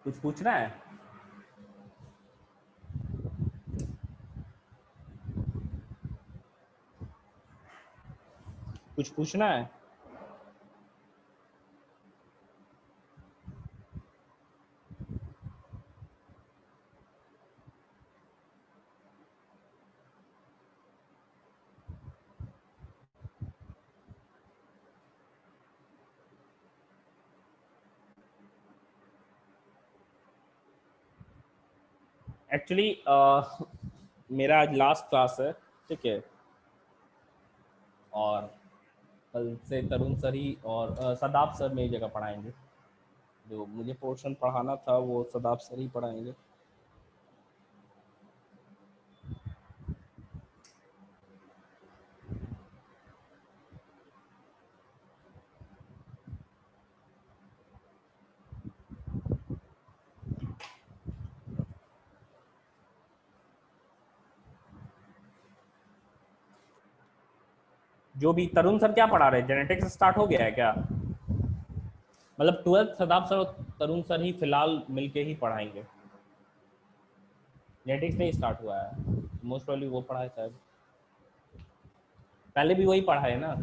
कुछ पूछना है? कुछ पूछना है? एक्चुअली मेरा आज लास्ट क्लास है, ठीक है, और कल से तरुण सर ही और सदाब सर मेरी जगह पढ़ाएंगे। जो मुझे पोर्शन पढ़ाना था वो सदाब सर ही पढ़ाएंगे। जो भी तरुण सर क्या पढ़ा रहे हैं, जेनेटिक्स स्टार्ट हो गया है क्या? मतलब 12th सदाब सर और तरुण सर ही फिलहाल मिलके ही पढ़ाएंगे, जेनेटिक्स नहीं स्टार्ट हुआ है। मोस्ट प्रॉब्ली वो पढ़ा है शायद, पहले भी वही पढ़ा है ना।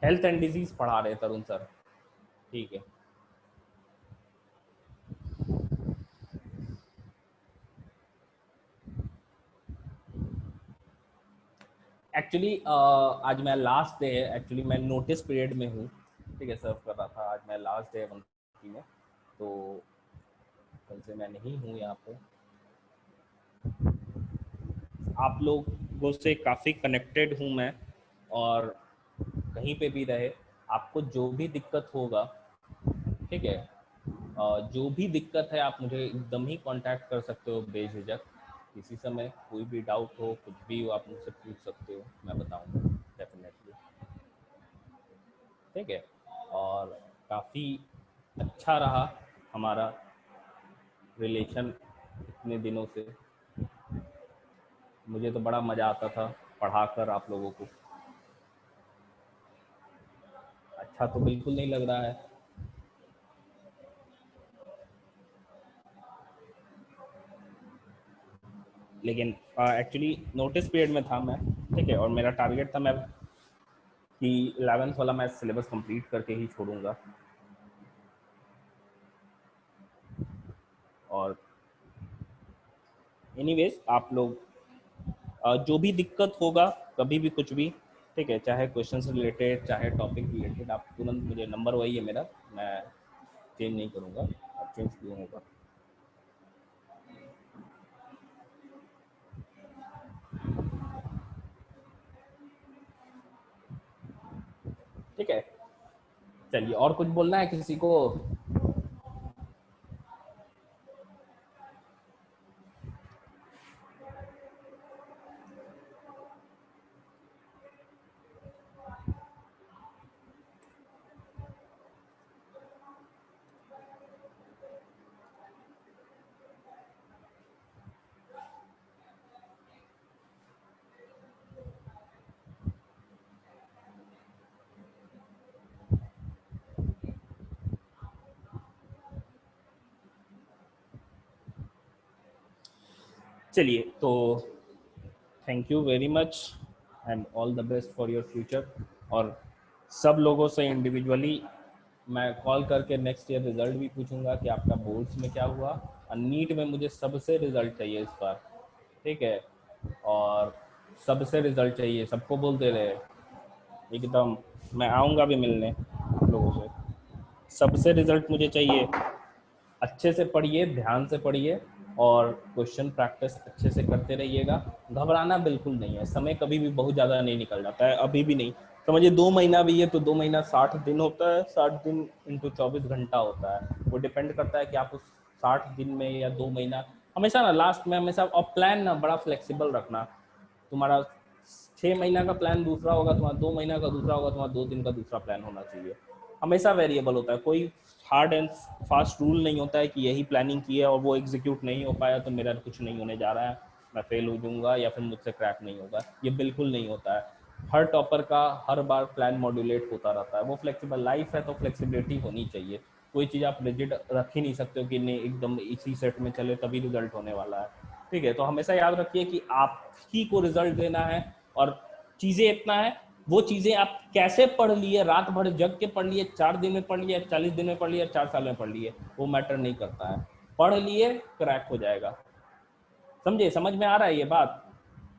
हेल्थ एंड डिजीज पढ़ा रहे हैं तरुण सर, ठीक है। एक्चुअली आज मैं लास्ट डे है, एक्चुअली मैं नोटिस पीरियड में हूँ, ठीक है, सर्व कर रहा था। आज मैं लास्ट डे है 150 में, तो कल से मैं नहीं हूँ यहाँ पे। आप लोगों से काफ़ी कनेक्टेड हूँ मैं, और कहीं पे भी रहे आपको जो भी दिक्कत होगा, ठीक है, जो भी दिक्कत है आप मुझे एकदम ही कांटेक्ट कर सकते हो बेझिझक। किसी समय कोई भी डाउट हो, कुछ भी हो, आप मुझसे पूछ सकते हो, मैं बताऊंगा डेफिनेटली, ठीक है। और काफ़ी अच्छा रहा हमारा रिलेशन इतने दिनों से। मुझे तो बड़ा मज़ा आता था पढ़ाकर आप लोगों को। अच्छा तो बिल्कुल नहीं लग रहा है, लेकिन एक्चुअली नोटिस पीरियड में था मैं, ठीक है, और मेरा टारगेट था मैं कि 11th वाला मैं सिलेबस कंप्लीट करके ही छोड़ूंगा। और एनीवेज आप लोग जो भी दिक्कत होगा, कभी भी कुछ भी, ठीक है, चाहे क्वेश्चन से रिलेटेड चाहे टॉपिक रिलेटेड, आप तुरंत मुझे, नंबर वही है मेरा, मैं चेंज नहीं करूँगा, अब चेंज क्यों होगा, ठीक है। चलिए, और कुछ बोलना है किसी को? चलिए, तो thank you very much and all the best for your future. और सब लोगों से इंडिविजुअली मैं कॉल करके नेक्स्ट ईयर रिजल्ट भी पूछूंगा कि आपका बोर्ड्स में क्या हुआ, और नीट में मुझे सबसे रिजल्ट चाहिए इस बार, ठीक है? और सबसे रिजल्ट चाहिए, सबको बोल दे रहे एकदम। मैं आऊँगा भी मिलने आप लोगों से, सबसे रिजल्ट मुझे चाहिए। अच्छे से पढ़िए, ध्यान से पढ़िए, और क्वेश्चन प्रैक्टिस अच्छे से करते रहिएगा। घबराना बिल्कुल नहीं है, समय कभी भी बहुत ज़्यादा नहीं निकल जाता है, अभी भी नहीं। समझिए 2 महीना भी है तो 2 महीना 60 दिन होता है, 60 दिन इंटू 24 घंटा होता है। वो डिपेंड करता है कि आप उस 60 दिन में या 2 महीना, हमेशा ना लास्ट में हमेशा, और प्लान ना बड़ा फ्लेक्सिबल रखना। तुम्हारा 6 महीना का प्लान दूसरा होगा, तुम्हारा 2 महीना का दूसरा होगा, तुम्हारा 2 दिन का दूसरा प्लान होना चाहिए। हमेशा वेरिएबल होता है, कोई हार्ड एंड फास्ट रूल नहीं होता है कि यही प्लानिंग की है और वो एग्जीक्यूट नहीं हो पाया तो मेरा कुछ नहीं होने जा रहा है, मैं फेल हो जाऊंगा या फिर मुझसे क्रैक नहीं होगा। ये बिल्कुल नहीं होता है। हर टॉपर का हर बार प्लान मॉड्यूलेट होता रहता है। वो फ्लेक्सिबल लाइफ है तो फ्लेक्सिबिलिटी होनी चाहिए। कोई चीज़ आप रिजिड रख ही नहीं सकते हो कि नहीं एकदम इसी सेट में चले तभी रिजल्ट होने वाला है, ठीक है? तो हमेशा याद रखिए कि आप ही को रिजल्ट देना है, और चीज़ें इतना है, वो चीज़ें आप कैसे पढ़ लिए, रात भर जग के पढ़ लिए, 4 दिन में पढ़ लिए, 40 दिन में पढ़ लिए, 4 साल में पढ़ लिए, वो मैटर नहीं करता है। पढ़ लिए क्रैक हो जाएगा। समझे? समझ में आ रहा है ये बात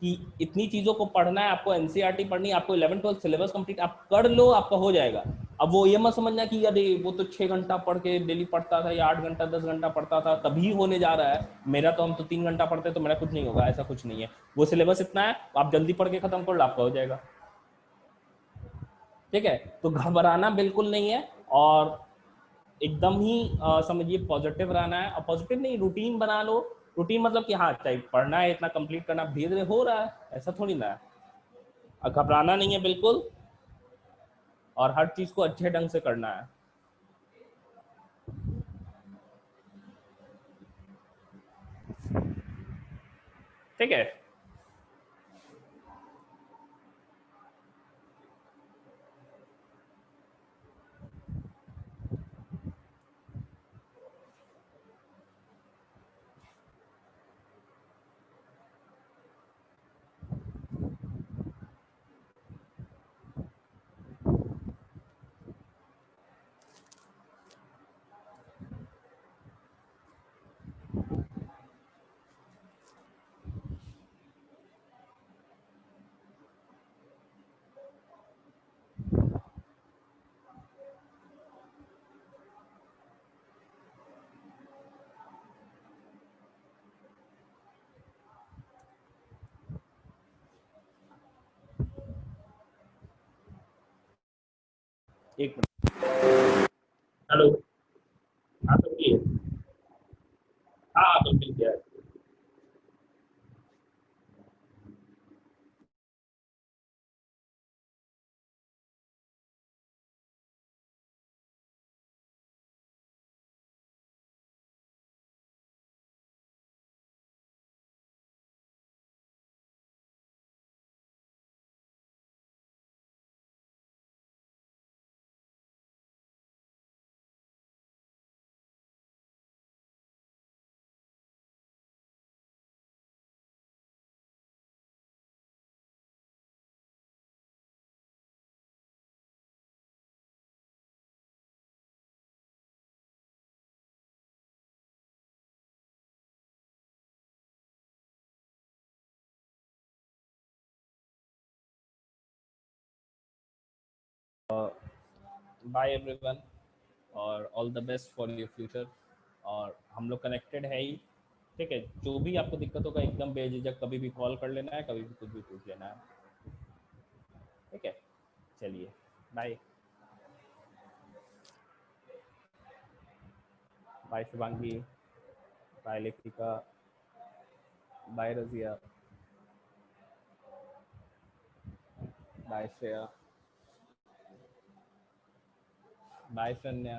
कि इतनी चीज़ों को पढ़ना है आपको, एनसीईआरटी पढ़नी है आपको, 11th 12th सिलेबस कंप्लीट आप कर लो, आपका हो जाएगा। अब वो ये मत समझना कि अरे वो तो 6 घंटा पढ़ के डेली पढ़ता था, या 8 घंटा 10 घंटा पढ़ता था तभी होने जा रहा है मेरा, तो हम तो 3 घंटा पढ़ते तो मेरा कुछ नहीं होगा, ऐसा कुछ नहीं है। वो सिलेबस इतना है, आप जल्दी पढ़ के खत्म कर लो, आपका हो जाएगा, ठीक है? तो घबराना बिल्कुल नहीं है, और एकदम ही समझिए पॉजिटिव रहना है। और पॉजिटिव नहीं, रूटीन बना लो। रूटीन मतलब कि हाँ चाहिए पढ़ना है, इतना कंप्लीट करना, धीरे धीरे हो रहा है, ऐसा थोड़ी ना है। और घबराना नहीं है बिल्कुल, और हर चीज को अच्छे ढंग से करना है, ठीक है? एक मिनट। हेलो। हाँ तो ये, हाँ तो मिल गया। बाय एवरीवन, और all the best for your future. और हम लोग कनेक्टेड है ही, ठीक है? जो भी आपको दिक्कत होगा एकदम बेझिझक कभी भी कॉल कर लेना है, कभी भी कुछ भी पूछ लेना है, ठीक है? चलिए, bye. Bye Shivangi, bye Lekhika, bye Razia, bye Shreya, bye सन्या।